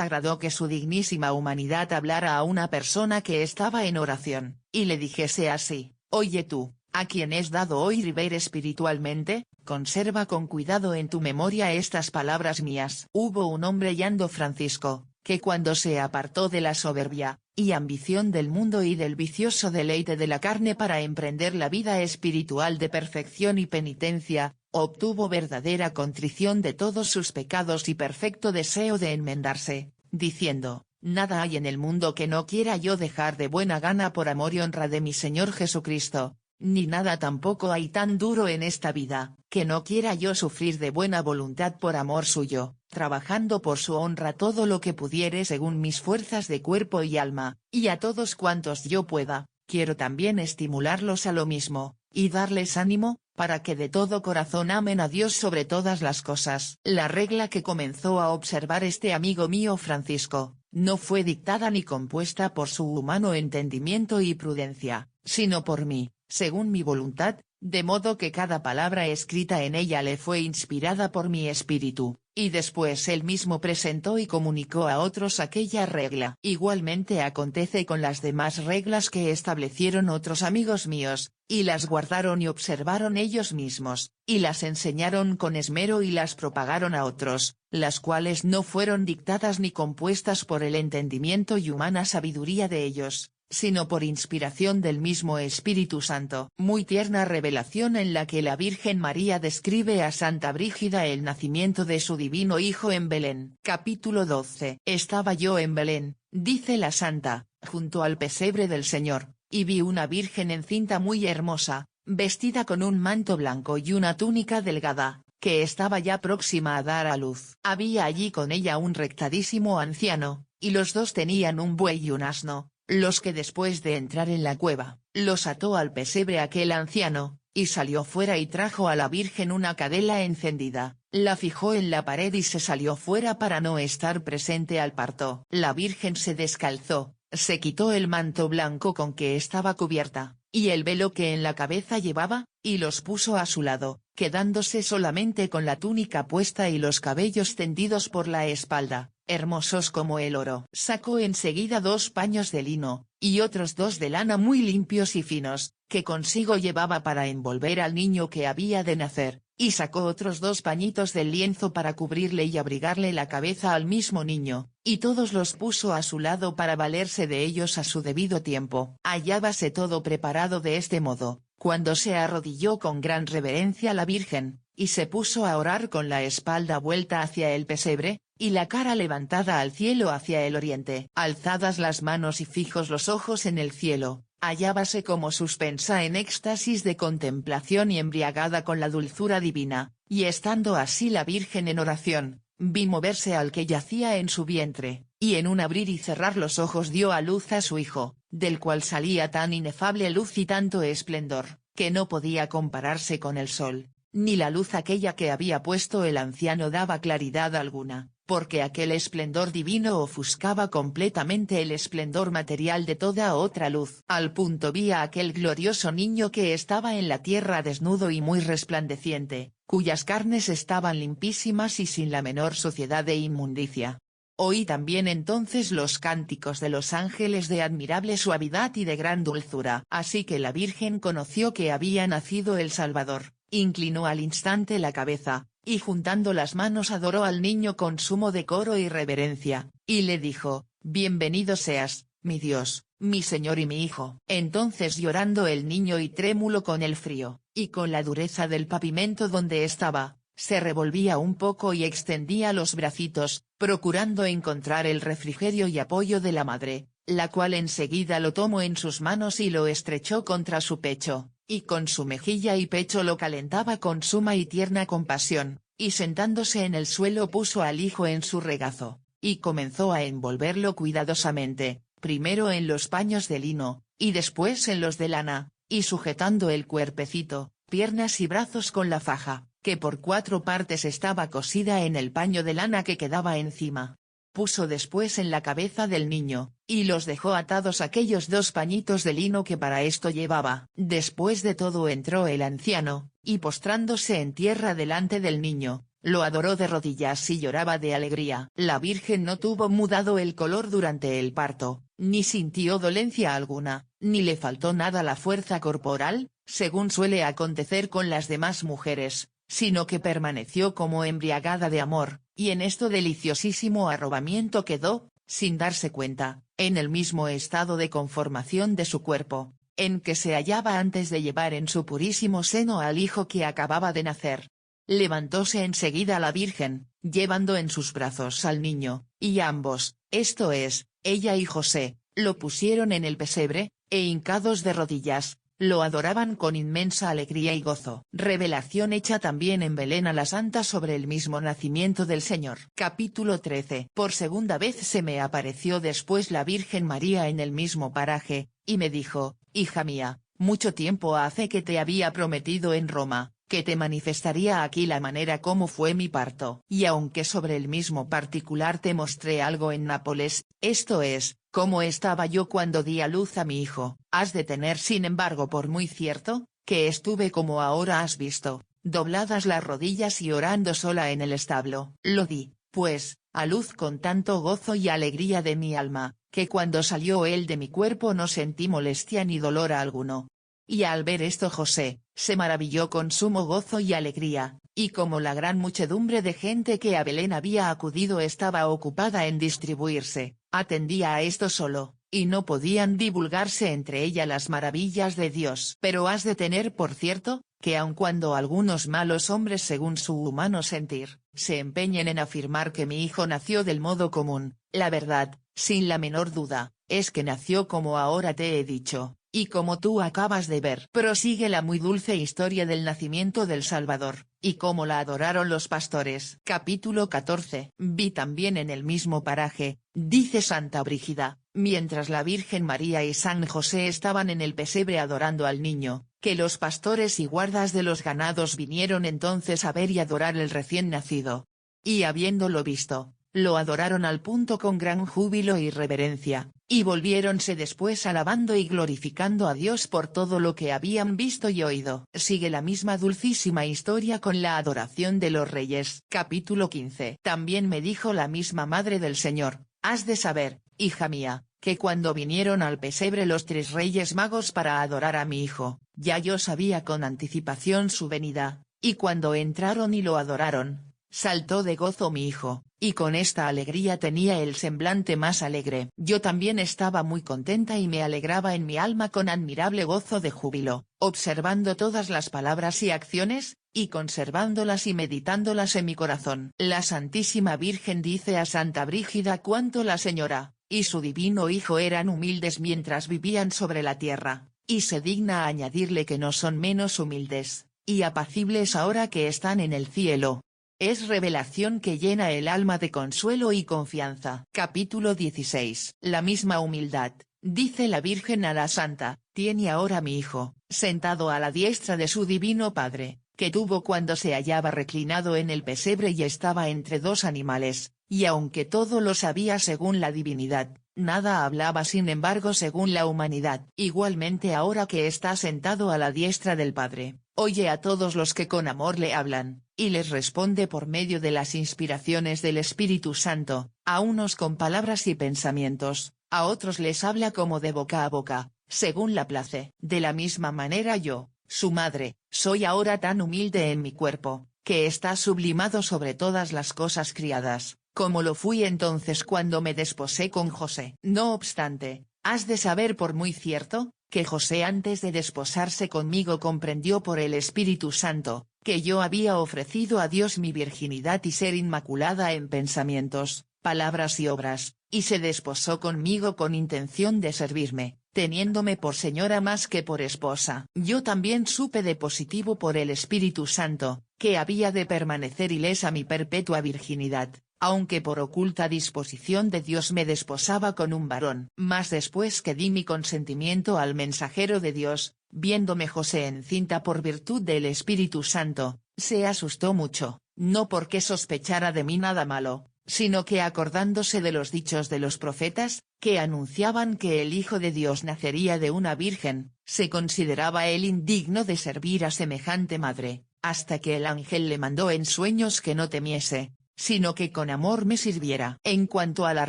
agradó que su dignísima humanidad hablara a una persona que estaba en oración, y le dijese así: oye tú, a quien es dado oír y ver espiritualmente, conserva con cuidado en tu memoria estas palabras mías. Hubo un hombre llamado Francisco, que cuando se apartó de la soberbia y ambición del mundo y del vicioso deleite de la carne para emprender la vida espiritual de perfección y penitencia, obtuvo verdadera contrición de todos sus pecados y perfecto deseo de enmendarse, diciendo: nada hay en el mundo que no quiera yo dejar de buena gana por amor y honra de mi Señor Jesucristo, ni nada tampoco hay tan duro en esta vida, que no quiera yo sufrir de buena voluntad por amor suyo, trabajando por su honra todo lo que pudiere según mis fuerzas de cuerpo y alma, y a todos cuantos yo pueda, quiero también estimularlos a lo mismo, y darles ánimo, para que de todo corazón amen a Dios sobre todas las cosas. La regla que comenzó a observar este amigo mío Francisco, no fue dictada ni compuesta por su humano entendimiento y prudencia, sino por mí, según mi voluntad, de modo que cada palabra escrita en ella le fue inspirada por mi espíritu, y después él mismo presentó y comunicó a otros aquella regla. Igualmente acontece con las demás reglas que establecieron otros amigos míos, y las guardaron y observaron ellos mismos, y las enseñaron con esmero y las propagaron a otros, las cuales no fueron dictadas ni compuestas por el entendimiento y humana sabiduría de ellos, sino por inspiración del mismo Espíritu Santo. Muy tierna revelación en la que la Virgen María describe a Santa Brígida el nacimiento de su divino Hijo en Belén. Capítulo 12. Estaba yo en Belén, dice la santa, junto al pesebre del Señor, y vi una virgen encinta muy hermosa, vestida con un manto blanco y una túnica delgada, que estaba ya próxima a dar a luz. Había allí con ella un rectadísimo anciano, y los dos tenían un buey y un asno, los que después de entrar en la cueva, los ató al pesebre aquel anciano, y salió fuera y trajo a la Virgen una cadela encendida, la fijó en la pared y se salió fuera para no estar presente al parto. La Virgen se descalzó, se quitó el manto blanco con que estaba cubierta, y el velo que en la cabeza llevaba, y los puso a su lado, quedándose solamente con la túnica puesta y los cabellos tendidos por la espalda, hermosos como el oro. Sacó enseguida 2 paños de lino, y otros 2 de lana muy limpios y finos, que consigo llevaba para envolver al niño que había de nacer, y sacó otros 2 pañitos del lienzo para cubrirle y abrigarle la cabeza al mismo niño, y todos los puso a su lado para valerse de ellos a su debido tiempo. Hallábase todo preparado de este modo, cuando se arrodilló con gran reverencia la Virgen, y se puso a orar con la espalda vuelta hacia el pesebre, y la cara levantada al cielo hacia el oriente. Alzadas las manos y fijos los ojos en el cielo, hallábase como suspensa en éxtasis de contemplación y embriagada con la dulzura divina, y estando así la Virgen en oración, vi moverse al que yacía en su vientre, y en un abrir y cerrar los ojos dio a luz a su hijo, del cual salía tan inefable luz y tanto esplendor, que no podía compararse con el sol, ni la luz aquella que había puesto el anciano daba claridad alguna, porque aquel esplendor divino ofuscaba completamente el esplendor material de toda otra luz. Al punto vi a aquel glorioso niño que estaba en la tierra desnudo y muy resplandeciente, cuyas carnes estaban limpísimas y sin la menor suciedad e inmundicia. Oí también entonces los cánticos de los ángeles de admirable suavidad y de gran dulzura. Así que la Virgen conoció que había nacido el Salvador, inclinó al instante la cabeza, y juntando las manos adoró al niño con sumo decoro y reverencia, y le dijo: «Bienvenido seas, mi Dios, mi Señor y mi Hijo». Entonces llorando el niño y trémulo con el frío, y con la dureza del pavimento donde estaba, se revolvía un poco y extendía los bracitos, procurando encontrar el refrigerio y apoyo de la madre, la cual enseguida lo tomó en sus manos y lo estrechó contra su pecho, y con su mejilla y pecho lo calentaba con suma y tierna compasión, y sentándose en el suelo puso al hijo en su regazo, y comenzó a envolverlo cuidadosamente, primero en los paños de lino, y después en los de lana, y sujetando el cuerpecito, piernas y brazos con la faja, que por 4 partes estaba cosida en el paño de lana que quedaba encima. Puso después en la cabeza del niño, y los dejó atados aquellos 2 pañitos de lino que para esto llevaba. Después de todo entró el anciano, y postrándose en tierra delante del niño, lo adoró de rodillas y lloraba de alegría. La Virgen no tuvo mudado el color durante el parto, ni sintió dolencia alguna, ni le faltó nada la fuerza corporal, según suele acontecer con las demás mujeres, sino que permaneció como embriagada de amor, y en esto deliciosísimo arrobamiento quedó, sin darse cuenta, en el mismo estado de conformación de su cuerpo, en que se hallaba antes de llevar en su purísimo seno al hijo que acababa de nacer. Levantóse enseguida la Virgen, llevando en sus brazos al niño, y ambos, esto es, ella y José, lo pusieron en el pesebre, e hincados de rodillas, lo adoraban con inmensa alegría y gozo. Revelación hecha también en Belén a la Santa sobre el mismo nacimiento del Señor. Capítulo 13. Por segunda vez se me apareció después la Virgen María en el mismo paraje, y me dijo: «Hija mía, mucho tiempo hace que te había prometido en Roma, que te manifestaría aquí la manera como fue mi parto. Y aunque sobre el mismo particular te mostré algo en Nápoles, esto es, cómo estaba yo cuando di a luz a mi hijo, has de tener sin embargo por muy cierto, que estuve como ahora has visto, dobladas las rodillas y orando sola en el establo. Lo di, pues, a luz con tanto gozo y alegría de mi alma, que cuando salió él de mi cuerpo no sentí molestia ni dolor alguno». Y al ver esto José, se maravilló con sumo gozo y alegría, y como la gran muchedumbre de gente que a Belén había acudido estaba ocupada en distribuirse, atendía a esto solo, y no podían divulgarse entre ella las maravillas de Dios. Pero has de tener por cierto, que aun cuando algunos malos hombres según su humano sentir, se empeñen en afirmar que mi hijo nació del modo común, la verdad, sin la menor duda, es que nació como ahora te he dicho, y como tú acabas de ver. Prosigue la muy dulce historia del nacimiento del Salvador, y cómo la adoraron los pastores. Capítulo 14. Vi también en el mismo paraje, dice Santa Brígida, mientras la Virgen María y San José estaban en el pesebre adorando al niño, que los pastores y guardas de los ganados vinieron entonces a ver y adorar el recién nacido. Y habiéndolo visto, lo adoraron al punto con gran júbilo y reverencia, y volviéronse después alabando y glorificando a Dios por todo lo que habían visto y oído. Sigue la misma dulcísima historia con la adoración de los reyes. Capítulo 15. También me dijo la misma Madre del Señor, has de saber, hija mía, que cuando vinieron al pesebre los 3 reyes magos para adorar a mi hijo, ya yo sabía con anticipación su venida, y cuando entraron y lo adoraron, saltó de gozo mi hijo, y con esta alegría tenía el semblante más alegre. Yo también estaba muy contenta y me alegraba en mi alma con admirable gozo de júbilo, observando todas las palabras y acciones, y conservándolas y meditándolas en mi corazón. La Santísima Virgen dice a Santa Brígida cuánto la Señora y su divino Hijo eran humildes mientras vivían sobre la tierra, y se digna añadirle que no son menos humildes y apacibles ahora que están en el cielo. Es revelación que llena el alma de consuelo y confianza. Capítulo 16. La misma humildad, dice la Virgen a la Santa, tiene ahora mi Hijo, sentado a la diestra de su divino Padre, que tuvo cuando se hallaba reclinado en el pesebre y estaba entre 2 animales, y aunque todo lo sabía según la divinidad, nada hablaba sin embargo según la humanidad. Igualmente ahora que está sentado a la diestra del Padre, oye a todos los que con amor le hablan, y les responde por medio de las inspiraciones del Espíritu Santo, a unos con palabras y pensamientos, a otros les habla como de boca a boca, según la place. De la misma manera yo, su madre, soy ahora tan humilde en mi cuerpo, que está sublimado sobre todas las cosas criadas, como lo fui entonces cuando me desposé con José. No obstante, has de saber por muy cierto, que José antes de desposarse conmigo comprendió por el Espíritu Santo, que yo había ofrecido a Dios mi virginidad y ser inmaculada en pensamientos, palabras y obras, y se desposó conmigo con intención de servirme, teniéndome por señora más que por esposa. Yo también supe de positivo por el Espíritu Santo, que había de permanecer ilesa mi perpetua virginidad, aunque por oculta disposición de Dios me desposaba con un varón. Mas después que di mi consentimiento al mensajero de Dios, viéndome José encinta por virtud del Espíritu Santo, se asustó mucho, no porque sospechara de mí nada malo, sino que acordándose de los dichos de los profetas, que anunciaban que el Hijo de Dios nacería de una virgen, se consideraba él indigno de servir a semejante madre, hasta que el ángel le mandó en sueños que no temiese, sino que con amor me sirviera. En cuanto a las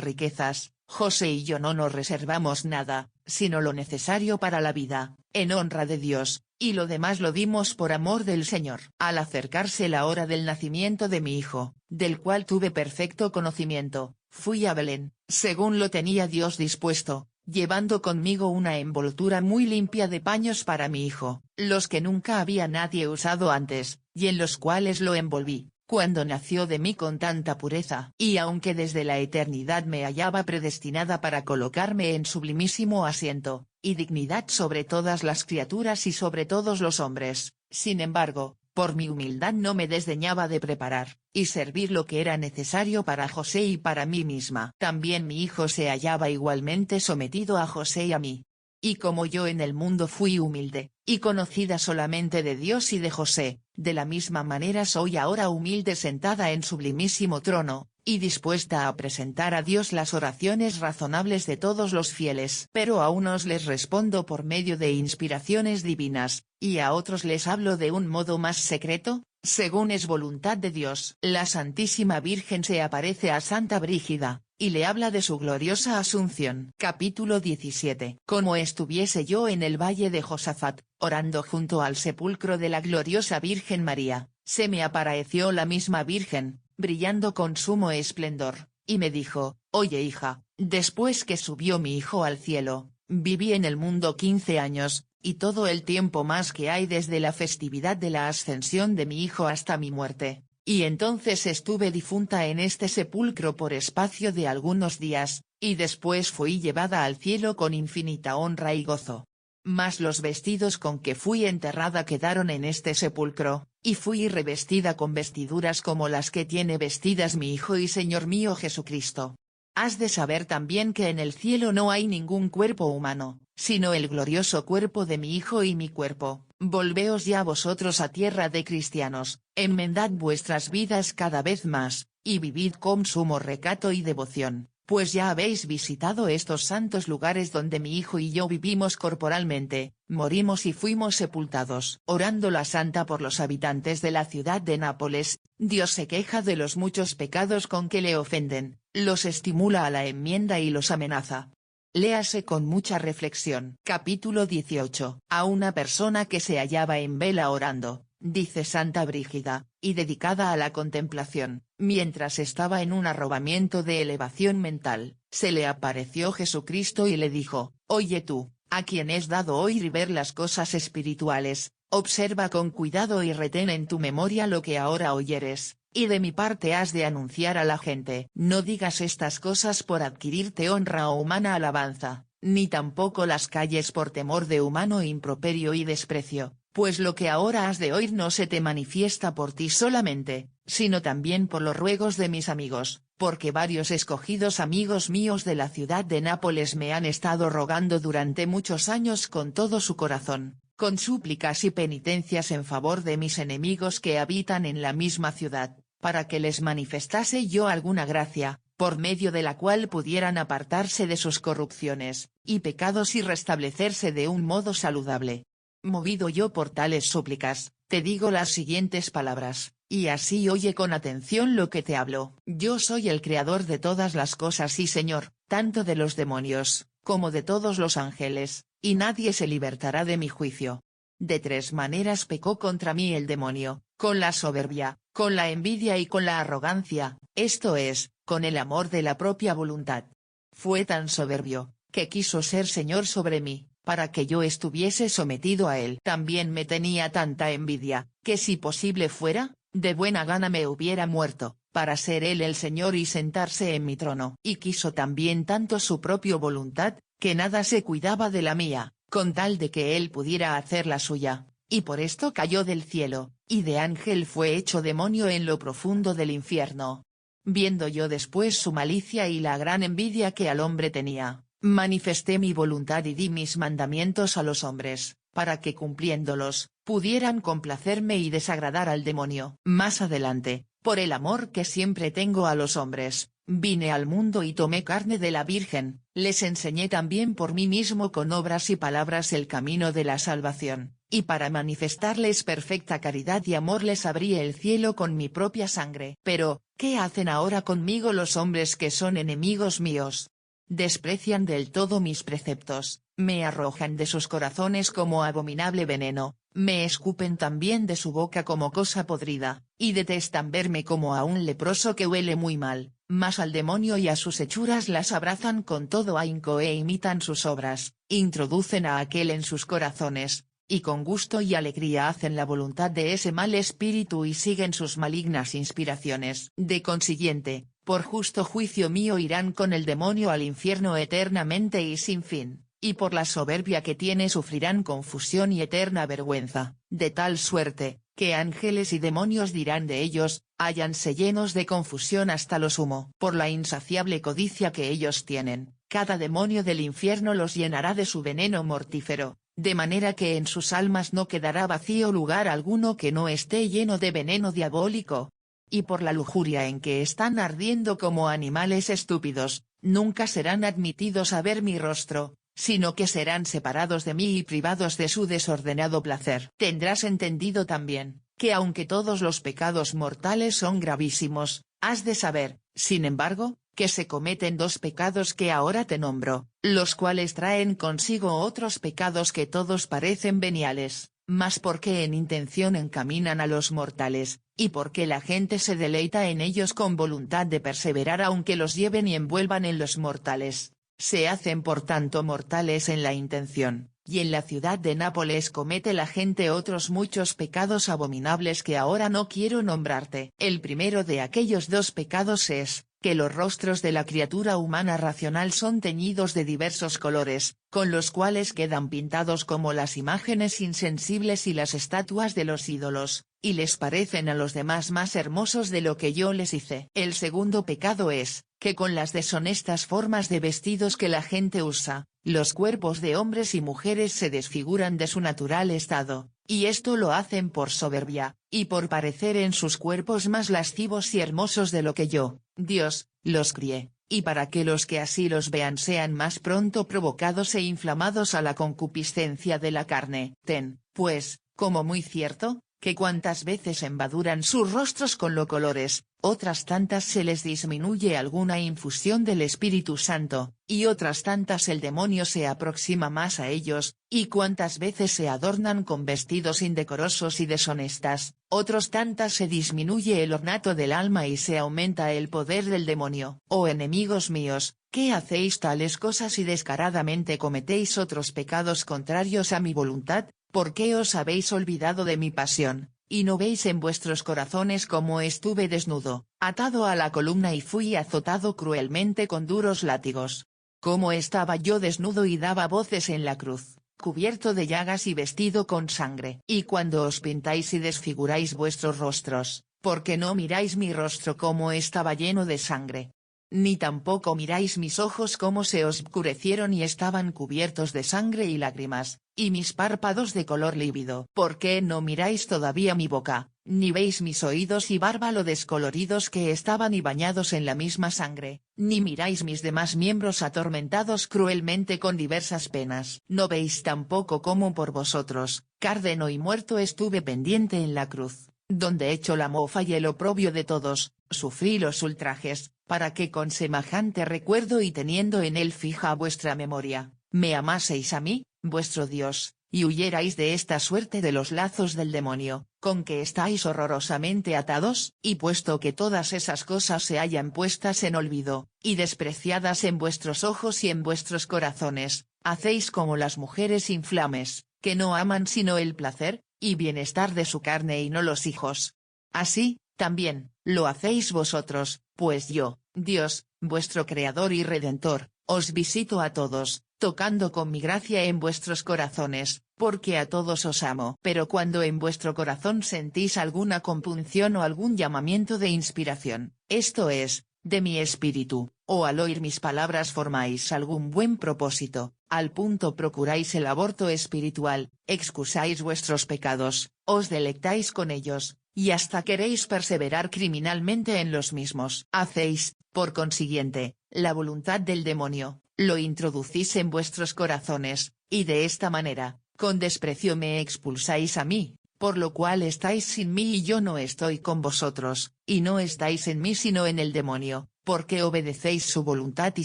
riquezas, José y yo no nos reservamos nada, sino lo necesario para la vida, en honra de Dios, y lo demás lo dimos por amor del Señor. Al acercarse la hora del nacimiento de mi hijo, del cual tuve perfecto conocimiento, fui a Belén, según lo tenía Dios dispuesto, llevando conmigo una envoltura muy limpia de paños para mi hijo, los que nunca había nadie usado antes, y en los cuales lo envolví, cuando nació de mí con tanta pureza. Y aunque desde la eternidad me hallaba predestinada para colocarme en sublimísimo asiento, y dignidad sobre todas las criaturas y sobre todos los hombres, sin embargo, por mi humildad no me desdeñaba de preparar, y servir lo que era necesario para José y para mí misma. También mi hijo se hallaba igualmente sometido a José y a mí. Y como yo en el mundo fui humilde, y conocida solamente de Dios y de José, de la misma manera soy ahora humilde sentada en sublimísimo trono, y dispuesta a presentar a Dios las oraciones razonables de todos los fieles. Pero a unos les respondo por medio de inspiraciones divinas, y a otros les hablo de un modo más secreto, según es voluntad de Dios. La Santísima Virgen se aparece a Santa Brígida, y le habla de su gloriosa Asunción. Capítulo 17. Como estuviese yo en el valle de Josafat, orando junto al sepulcro de la gloriosa Virgen María, se me apareció la misma Virgen, brillando con sumo esplendor, y me dijo, oye hija, después que subió mi hijo al cielo, viví en el mundo 15 años, y todo el tiempo más que hay desde la festividad de la ascensión de mi hijo hasta mi muerte, y entonces estuve difunta en este sepulcro por espacio de algunos días, y después fui llevada al cielo con infinita honra y gozo. Mas los vestidos con que fui enterrada quedaron en este sepulcro, y fui revestida con vestiduras como las que tiene vestidas mi Hijo y Señor mío Jesucristo. Has de saber también que en el cielo no hay ningún cuerpo humano, sino el glorioso cuerpo de mi Hijo y mi cuerpo. Volveos ya vosotros a tierra de cristianos, enmendad vuestras vidas cada vez más, y vivid con sumo recato y devoción, pues ya habéis visitado estos santos lugares donde mi Hijo y yo vivimos corporalmente, morimos y fuimos sepultados. Orando la santa por los habitantes de la ciudad de Nápoles, Dios se queja de los muchos pecados con que le ofenden, los estimula a la enmienda y los amenaza. Léase con mucha reflexión. Capítulo 18. A una persona que se hallaba en vela orando, dice Santa Brígida, y dedicada a la contemplación, mientras estaba en un arrobamiento de elevación mental, se le apareció Jesucristo y le dijo: Oye tú, a quien es dado oír y ver las cosas espirituales, observa con cuidado y retén en tu memoria lo que ahora oyeres, y de mi parte has de anunciar a la gente. No digas estas cosas por adquirirte honra o humana alabanza, ni tampoco las calles por temor de humano improperio y desprecio, pues lo que ahora has de oír no se te manifiesta por ti solamente, sino también por los ruegos de mis amigos, porque varios escogidos amigos míos de la ciudad de Nápoles me han estado rogando durante muchos años con todo su corazón, con súplicas y penitencias en favor de mis enemigos que habitan en la misma ciudad, para que les manifestase yo alguna gracia, por medio de la cual pudieran apartarse de sus corrupciones y pecados y restablecerse de un modo saludable. Movido yo por tales súplicas, te digo las siguientes palabras, y así oye con atención lo que te hablo. Yo soy el creador de todas las cosas y Señor, tanto de los demonios, como de todos los ángeles, y nadie se libertará de mi juicio. De tres maneras pecó contra mí el demonio: con la soberbia, con la envidia y con la arrogancia, esto es, con el amor de la propia voluntad. Fue tan soberbio, que quiso ser señor sobre mí, para que yo estuviese sometido a él. También me tenía tanta envidia, que si posible fuera, de buena gana me hubiera muerto, para ser él el señor y sentarse en mi trono. Y quiso también tanto su propia voluntad, que nada se cuidaba de la mía, con tal de que él pudiera hacer la suya, y por esto cayó del cielo, y de ángel fue hecho demonio en lo profundo del infierno. Viendo yo después su malicia y la gran envidia que al hombre tenía, manifesté mi voluntad y di mis mandamientos a los hombres, para que cumpliéndolos, pudieran complacerme y desagradar al demonio. Más adelante, por el amor que siempre tengo a los hombres, vine al mundo y tomé carne de la Virgen, les enseñé también por mí mismo con obras y palabras el camino de la salvación, y para manifestarles perfecta caridad y amor les abrí el cielo con mi propia sangre. Pero, ¿qué hacen ahora conmigo los hombres que son enemigos míos? Desprecian del todo mis preceptos, me arrojan de sus corazones como abominable veneno, me escupen también de su boca como cosa podrida, y detestan verme como a un leproso que huele muy mal, mas al demonio y a sus hechuras las abrazan con todo ahínco e imitan sus obras, introducen a aquel en sus corazones, y con gusto y alegría hacen la voluntad de ese mal espíritu y siguen sus malignas inspiraciones. De consiguiente, por justo juicio mío irán con el demonio al infierno eternamente y sin fin, y por la soberbia que tiene sufrirán confusión y eterna vergüenza, de tal suerte, que ángeles y demonios dirán de ellos: hállanse llenos de confusión hasta lo sumo. Por la insaciable codicia que ellos tienen, cada demonio del infierno los llenará de su veneno mortífero, de manera que en sus almas no quedará vacío lugar alguno que no esté lleno de veneno diabólico. Y por la lujuria en que están ardiendo como animales estúpidos, nunca serán admitidos a ver mi rostro, sino que serán separados de mí y privados de su desordenado placer. Tendrás entendido también, que aunque todos los pecados mortales son gravísimos, has de saber, sin embargo, que se cometen dos pecados que ahora te nombro, los cuales traen consigo otros pecados que todos parecen veniales, mas porque en intención encaminan a los mortales, y porque la gente se deleita en ellos con voluntad de perseverar aunque los lleven y envuelvan en los mortales, se hacen por tanto mortales en la intención, y en la ciudad de Nápoles comete la gente otros muchos pecados abominables que ahora no quiero nombrarte. El primero de aquellos dos pecados es, que los rostros de la criatura humana racional son teñidos de diversos colores, con los cuales quedan pintados como las imágenes insensibles y las estatuas de los ídolos, y les parecen a los demás más hermosos de lo que yo les hice. El segundo pecado es, que con las deshonestas formas de vestidos que la gente usa, los cuerpos de hombres y mujeres se desfiguran de su natural estado, y esto lo hacen por soberbia, y por parecer en sus cuerpos más lascivos y hermosos de lo que yo, Dios, los crié, y para que los que así los vean sean más pronto provocados e inflamados a la concupiscencia de la carne. Ten, pues, como muy cierto, que cuantas veces embaduran sus rostros con los colores, otras tantas se les disminuye alguna infusión del Espíritu Santo, y otras tantas el demonio se aproxima más a ellos, y cuantas veces se adornan con vestidos indecorosos y deshonestas, otros tantas se disminuye el ornato del alma y se aumenta el poder del demonio. Oh enemigos míos, ¿qué hacéis tales cosas y descaradamente cometéis otros pecados contrarios a mi voluntad? ¿Por qué os habéis olvidado de mi pasión, y no veis en vuestros corazones cómo estuve desnudo, atado a la columna y fui azotado cruelmente con duros látigos? Cómo estaba yo desnudo y daba voces en la cruz, cubierto de llagas y vestido con sangre. Y cuando os pintáis y desfiguráis vuestros rostros, ¿por qué no miráis mi rostro como estaba lleno de sangre? Ni tampoco miráis mis ojos cómo se oscurecieron y estaban cubiertos de sangre y lágrimas, y mis párpados de color lívido. ¿Por qué no miráis todavía mi boca, ni veis mis oídos y barba lo descoloridos que estaban y bañados en la misma sangre, ni miráis mis demás miembros atormentados cruelmente con diversas penas? ¿No veis tampoco cómo por vosotros, cárdeno y muerto estuve pendiente en la cruz, donde hecho la mofa y el oprobio de todos, sufrí los ultrajes, para que con semejante recuerdo y teniendo en él fija vuestra memoria, me amaseis a mí, vuestro Dios, y huyerais de esta suerte de los lazos del demonio, con que estáis horrorosamente atados? Y puesto que todas esas cosas se hallan puestas en olvido, y despreciadas en vuestros ojos y en vuestros corazones, hacéis como las mujeres inflames, que no aman sino el placer, y bienestar de su carne y no los hijos. Así, también, lo hacéis vosotros, pues yo, Dios, vuestro Creador y Redentor, os visito a todos, tocando con mi gracia en vuestros corazones, porque a todos os amo. Pero cuando en vuestro corazón sentís alguna compunción o algún llamamiento de inspiración, esto es, de mi espíritu, o al oír mis palabras formáis algún buen propósito, al punto procuráis el aborto espiritual, excusáis vuestros pecados, os delectáis con ellos, y hasta queréis perseverar criminalmente en los mismos. Hacéis, por consiguiente, la voluntad del demonio, lo introducís en vuestros corazones, y de esta manera, con desprecio me expulsáis a mí, por lo cual estáis sin mí y yo no estoy con vosotros, y no estáis en mí sino en el demonio, porque obedecéis su voluntad y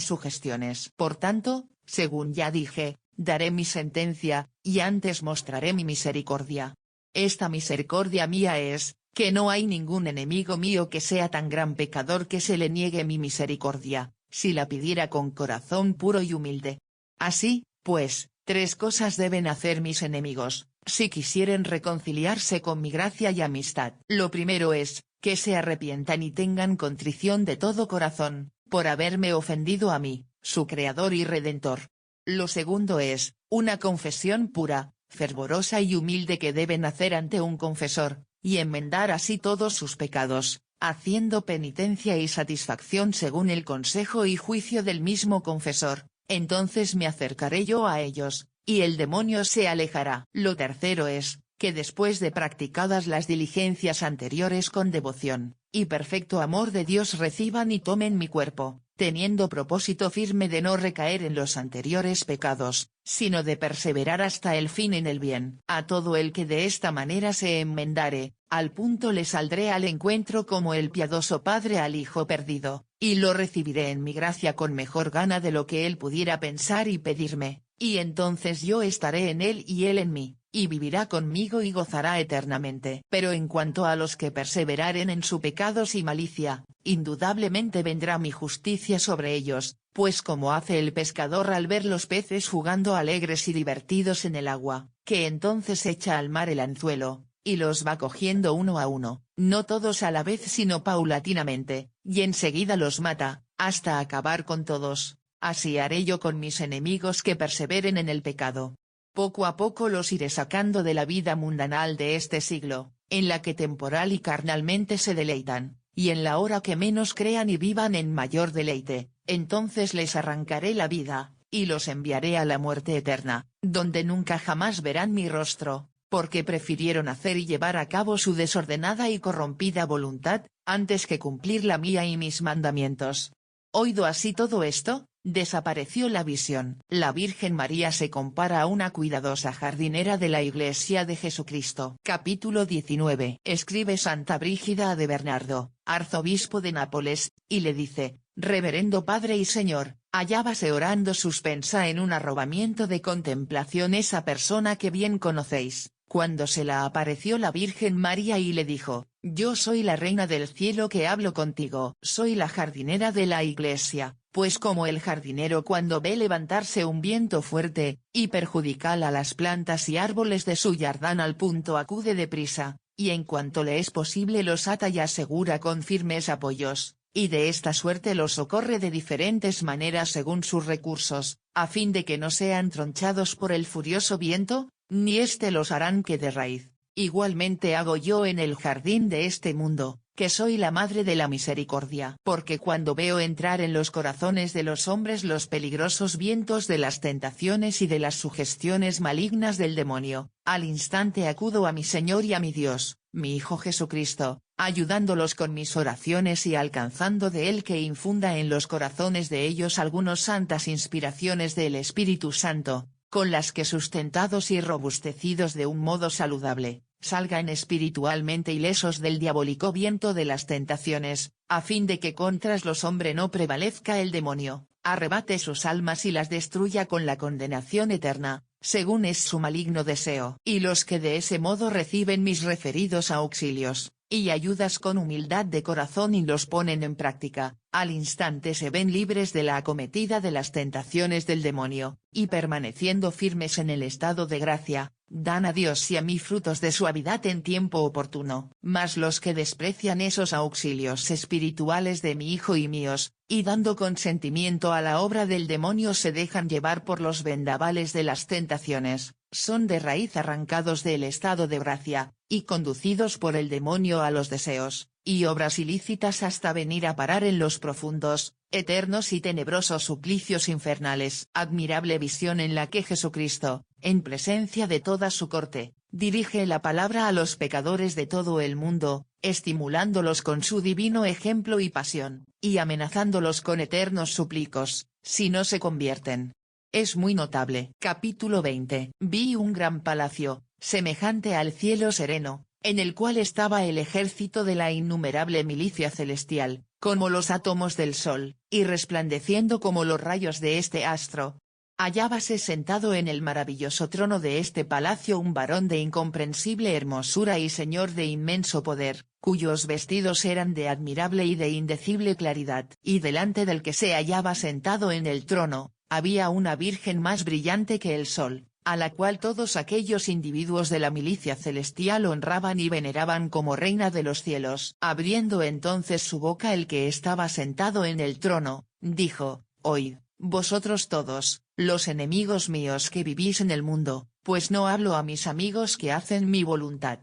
sugestiones. Por tanto, según ya dije, daré mi sentencia, y antes mostraré mi misericordia. Esta misericordia mía es, que no hay ningún enemigo mío que sea tan gran pecador que se le niegue mi misericordia, si la pidiera con corazón puro y humilde. Así, pues, tres cosas deben hacer mis enemigos, si quisieren reconciliarse con mi gracia y amistad. Lo primero es, que se arrepientan y tengan contrición de todo corazón, por haberme ofendido a mí, su Creador y Redentor. Lo segundo es, una confesión pura, fervorosa y humilde que deben hacer ante un confesor, y enmendar así todos sus pecados, haciendo penitencia y satisfacción según el consejo y juicio del mismo confesor. Entonces me acercaré yo a ellos, y el demonio se alejará. Lo tercero es, que después de practicadas las diligencias anteriores con devoción, y perfecto amor de Dios reciban y tomen mi cuerpo, teniendo propósito firme de no recaer en los anteriores pecados, sino de perseverar hasta el fin en el bien. A todo el que de esta manera se enmendare, al punto le saldré al encuentro como el piadoso padre al hijo perdido, y lo recibiré en mi gracia con mejor gana de lo que él pudiera pensar y pedirme, y entonces yo estaré en él y él en mí, y vivirá conmigo y gozará eternamente. Pero en cuanto a los que perseveraren en su pecados y malicia, indudablemente vendrá mi justicia sobre ellos, pues como hace el pescador al ver los peces jugando alegres y divertidos en el agua, que entonces echa al mar el anzuelo, y los va cogiendo uno a uno, no todos a la vez sino paulatinamente, y enseguida los mata, hasta acabar con todos, así haré yo con mis enemigos que perseveren en el pecado. Poco a poco los iré sacando de la vida mundanal de este siglo, en la que temporal y carnalmente se deleitan, y en la hora que menos crean y vivan en mayor deleite, entonces les arrancaré la vida, y los enviaré a la muerte eterna, donde nunca jamás verán mi rostro, porque prefirieron hacer y llevar a cabo su desordenada y corrompida voluntad, antes que cumplir la mía y mis mandamientos. Oído así todo esto, desapareció la visión. La Virgen María se compara a una cuidadosa jardinera de la Iglesia de Jesucristo. Capítulo 19. Escribe Santa Brígida de Bernardo, arzobispo de Nápoles, y le dice: Reverendo Padre y Señor, hallábase orando suspensa en un arrobamiento de contemplación esa persona que bien conocéis, cuando se la apareció la Virgen María y le dijo: Yo soy la Reina del Cielo que hablo contigo. Soy la jardinera de la Iglesia, pues como el jardinero cuando ve levantarse un viento fuerte, y perjudical a las plantas y árboles de su jardín al punto acude deprisa, y en cuanto le es posible los ata y asegura con firmes apoyos, y de esta suerte los socorre de diferentes maneras según sus recursos, a fin de que no sean tronchados por el furioso viento, ni éste los arranque de raíz. Igualmente hago yo en el jardín de este mundo, que soy la Madre de la Misericordia. Porque cuando veo entrar en los corazones de los hombres los peligrosos vientos de las tentaciones y de las sugestiones malignas del demonio, al instante acudo a mi Señor y a mi Dios, mi Hijo Jesucristo, ayudándolos con mis oraciones y alcanzando de Él que infunda en los corazones de ellos algunas santas inspiraciones del Espíritu Santo, con las que sustentados y robustecidos de un modo saludable, salgan espiritualmente ilesos del diabólico viento de las tentaciones, a fin de que contra los hombres no prevalezca el demonio, arrebate sus almas y las destruya con la condenación eterna, según es su maligno deseo. Y los que de ese modo reciben mis referidos auxilios y ayudas con humildad de corazón y los ponen en práctica, al instante se ven libres de la acometida de las tentaciones del demonio, y permaneciendo firmes en el estado de gracia, dan a Dios y a mí frutos de suavidad en tiempo oportuno. Mas los que desprecian esos auxilios espirituales de mi Hijo y míos, y dando consentimiento a la obra del demonio se dejan llevar por los vendavales de las tentaciones, son de raíz arrancados del estado de gracia, y conducidos por el demonio a los deseos, y obras ilícitas hasta venir a parar en los profundos, eternos y tenebrosos suplicios infernales. Admirable visión en la que Jesucristo, en presencia de toda su corte, dirige la palabra a los pecadores de todo el mundo, estimulándolos con su divino ejemplo y pasión, y amenazándolos con eternos suplicos, si no se convierten. Es muy notable. Capítulo 20. Vi un gran palacio, semejante al cielo sereno, en el cual estaba el ejército de la innumerable milicia celestial, como los átomos del sol, y resplandeciendo como los rayos de este astro. Hallábase sentado en el maravilloso trono de este palacio un varón de incomprensible hermosura y señor de inmenso poder, cuyos vestidos eran de admirable y de indecible claridad. Y delante del que se hallaba sentado en el trono, había una virgen más brillante que el sol, a la cual todos aquellos individuos de la milicia celestial honraban y veneraban como reina de los cielos. Abriendo entonces su boca el que estaba sentado en el trono, dijo: Oíd, vosotros todos, los enemigos míos que vivís en el mundo, pues no hablo a mis amigos que hacen mi voluntad.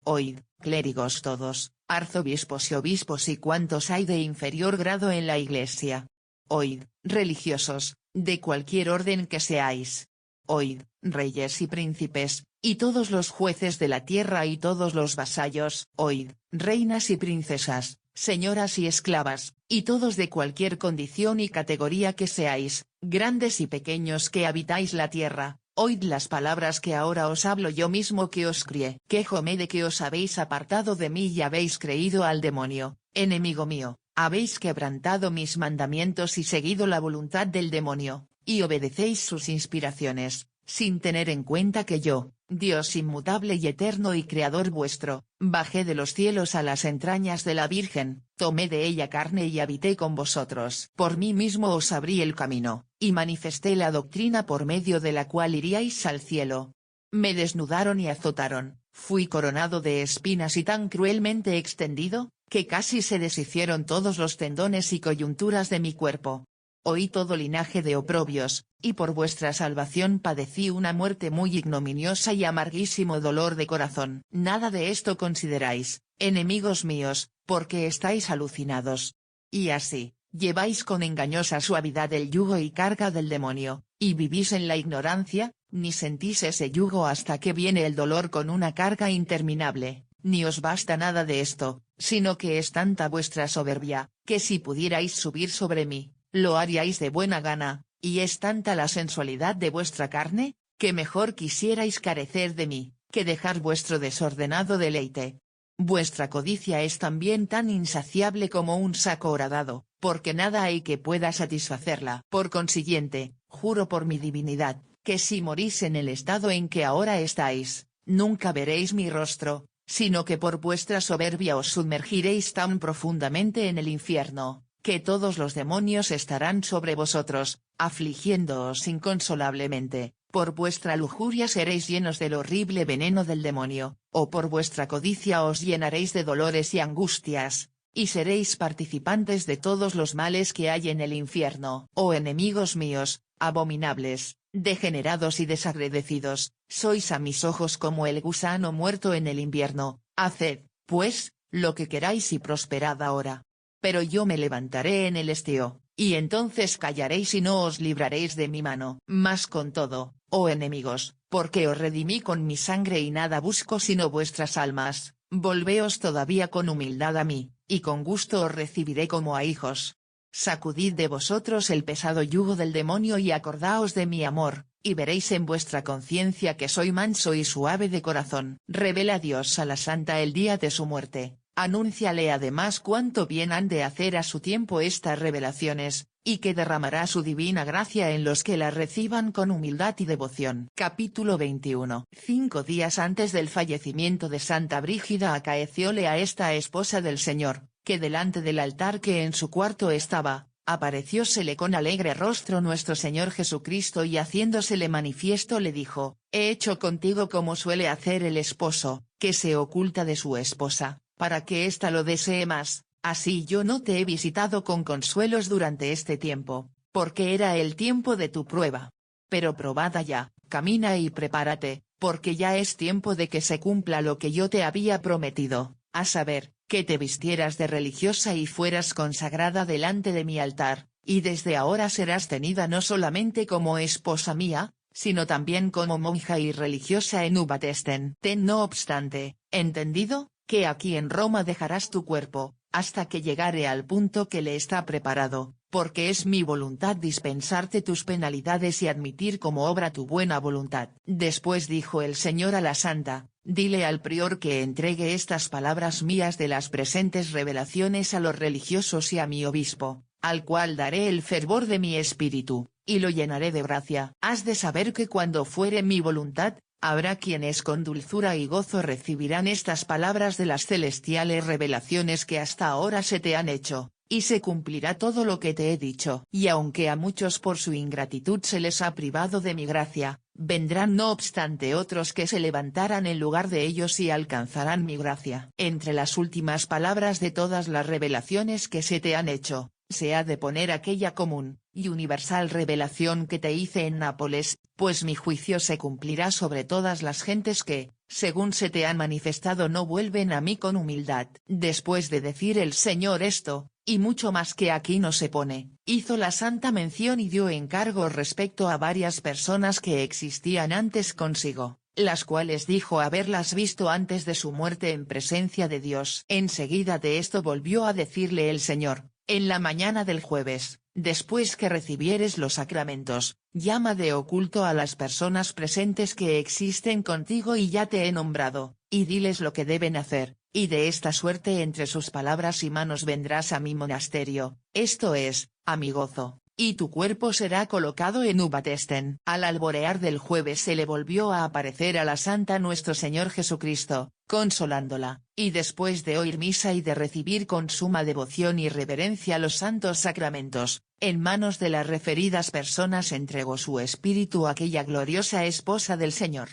Oíd, clérigos todos, arzobispos y obispos y cuantos hay de inferior grado en la Iglesia. Oíd, religiosos, de cualquier orden que seáis. Oíd, reyes y príncipes, y todos los jueces de la tierra y todos los vasallos. Oíd, reinas y princesas, señoras y esclavas, y todos de cualquier condición y categoría que seáis, grandes y pequeños que habitáis la tierra. Oíd las palabras que ahora os hablo yo mismo que os crié. Quéjome de que os habéis apartado de mí y habéis creído al demonio, enemigo mío. Habéis quebrantado mis mandamientos y seguido la voluntad del demonio, y obedecéis sus inspiraciones, sin tener en cuenta que yo, Dios inmutable y eterno y creador vuestro, bajé de los cielos a las entrañas de la Virgen, tomé de ella carne y habité con vosotros. Por mí mismo os abrí el camino, y manifesté la doctrina por medio de la cual iríais al cielo. Me desnudaron y azotaron, fui coronado de espinas y tan cruelmente extendido, que casi se deshicieron todos los tendones y coyunturas de mi cuerpo. Oí todo linaje de oprobios, y por vuestra salvación padecí una muerte muy ignominiosa y amarguísimo dolor de corazón. Nada de esto consideráis, enemigos míos, porque estáis alucinados. Y así, lleváis con engañosa suavidad el yugo y carga del demonio, y vivís en la ignorancia, ni sentís ese yugo hasta que viene el dolor con una carga interminable, ni os basta nada de esto, sino que es tanta vuestra soberbia, que si pudierais subir sobre mí, lo haríais de buena gana, y es tanta la sensualidad de vuestra carne, que mejor quisierais carecer de mí, que dejar vuestro desordenado deleite. Vuestra codicia es también tan insaciable como un saco horadado, porque nada hay que pueda satisfacerla. Por consiguiente, juro por mi divinidad, que si morís en el estado en que ahora estáis, nunca veréis mi rostro, sino que por vuestra soberbia os sumergiréis tan profundamente en el infierno, que todos los demonios estarán sobre vosotros, afligiéndoos inconsolablemente. Por vuestra lujuria seréis llenos del horrible veneno del demonio, o por vuestra codicia os llenaréis de dolores y angustias, y seréis participantes de todos los males que hay en el infierno. Oh enemigos míos, abominables, degenerados y desagradecidos, sois a mis ojos como el gusano muerto en el invierno. Haced, pues, lo que queráis y prosperad ahora. Pero yo me levantaré en el estío, y entonces callaréis y no os libraréis de mi mano. Mas con todo, oh enemigos, porque os redimí con mi sangre y nada busco sino vuestras almas, volveos todavía con humildad a mí, y con gusto os recibiré como a hijos. Sacudid de vosotros el pesado yugo del demonio y acordaos de mi amor, y veréis en vuestra conciencia que soy manso y suave de corazón. Revela Dios a la santa el día de su muerte. Anúnciale además cuánto bien han de hacer a su tiempo estas revelaciones, y que derramará su divina gracia en los que la reciban con humildad y devoción. Capítulo 21. 5 días antes del fallecimiento de Santa Brígida acaecióle a esta esposa del Señor, que delante del altar que en su cuarto estaba, apareciósele con alegre rostro nuestro Señor Jesucristo y haciéndosele manifiesto le dijo: he hecho contigo como suele hacer el esposo, que se oculta de su esposa, para que ésta lo desee más. Así yo no te he visitado con consuelos durante este tiempo, porque era el tiempo de tu prueba. Pero probada ya, camina y prepárate, porque ya es tiempo de que se cumpla lo que yo te había prometido, a saber, que te vistieras de religiosa y fueras consagrada delante de mi altar, y desde ahora serás tenida no solamente como esposa mía, sino también como monja y religiosa en Ubatesten. Ten no obstante, ¿entendido?, que aquí en Roma dejarás tu cuerpo, hasta que llegare al punto que le está preparado, porque es mi voluntad dispensarte tus penalidades y admitir como obra tu buena voluntad. Después dijo el Señor a la santa: dile al prior que entregue estas palabras mías de las presentes revelaciones a los religiosos y a mi obispo, al cual daré el fervor de mi espíritu, y lo llenaré de gracia. Has de saber que cuando fuere mi voluntad, habrá quienes con dulzura y gozo recibirán estas palabras de las celestiales revelaciones que hasta ahora se te han hecho, y se cumplirá todo lo que te he dicho. Y aunque a muchos por su ingratitud se les ha privado de mi gracia, vendrán no obstante otros que se levantarán en lugar de ellos y alcanzarán mi gracia. Entre las últimas palabras de todas las revelaciones que se te han hecho, se ha de poner aquella común y universal revelación que te hice en Nápoles, pues mi juicio se cumplirá sobre todas las gentes que, según se te han manifestado, no vuelven a mí con humildad. Después de decir el Señor esto, y mucho más que aquí no se pone, hizo la santa mención y dio encargo respecto a varias personas que existían antes consigo, las cuales dijo haberlas visto antes de su muerte en presencia de Dios. Enseguida de esto volvió a decirle el Señor: en la mañana del jueves, después que recibieres los sacramentos, llama de oculto a las personas presentes que existen contigo y ya te he nombrado, y diles lo que deben hacer, y de esta suerte entre sus palabras y manos vendrás a mi monasterio, esto es, a mi gozo. y tu cuerpo será colocado en Ubatesten. Al alborear del jueves se le volvió a aparecer a la Santa Nuestro Señor Jesucristo, consolándola, y después de oír misa y de recibir con suma devoción y reverencia los santos sacramentos, en manos de las referidas personas entregó su espíritu a aquella gloriosa esposa del Señor.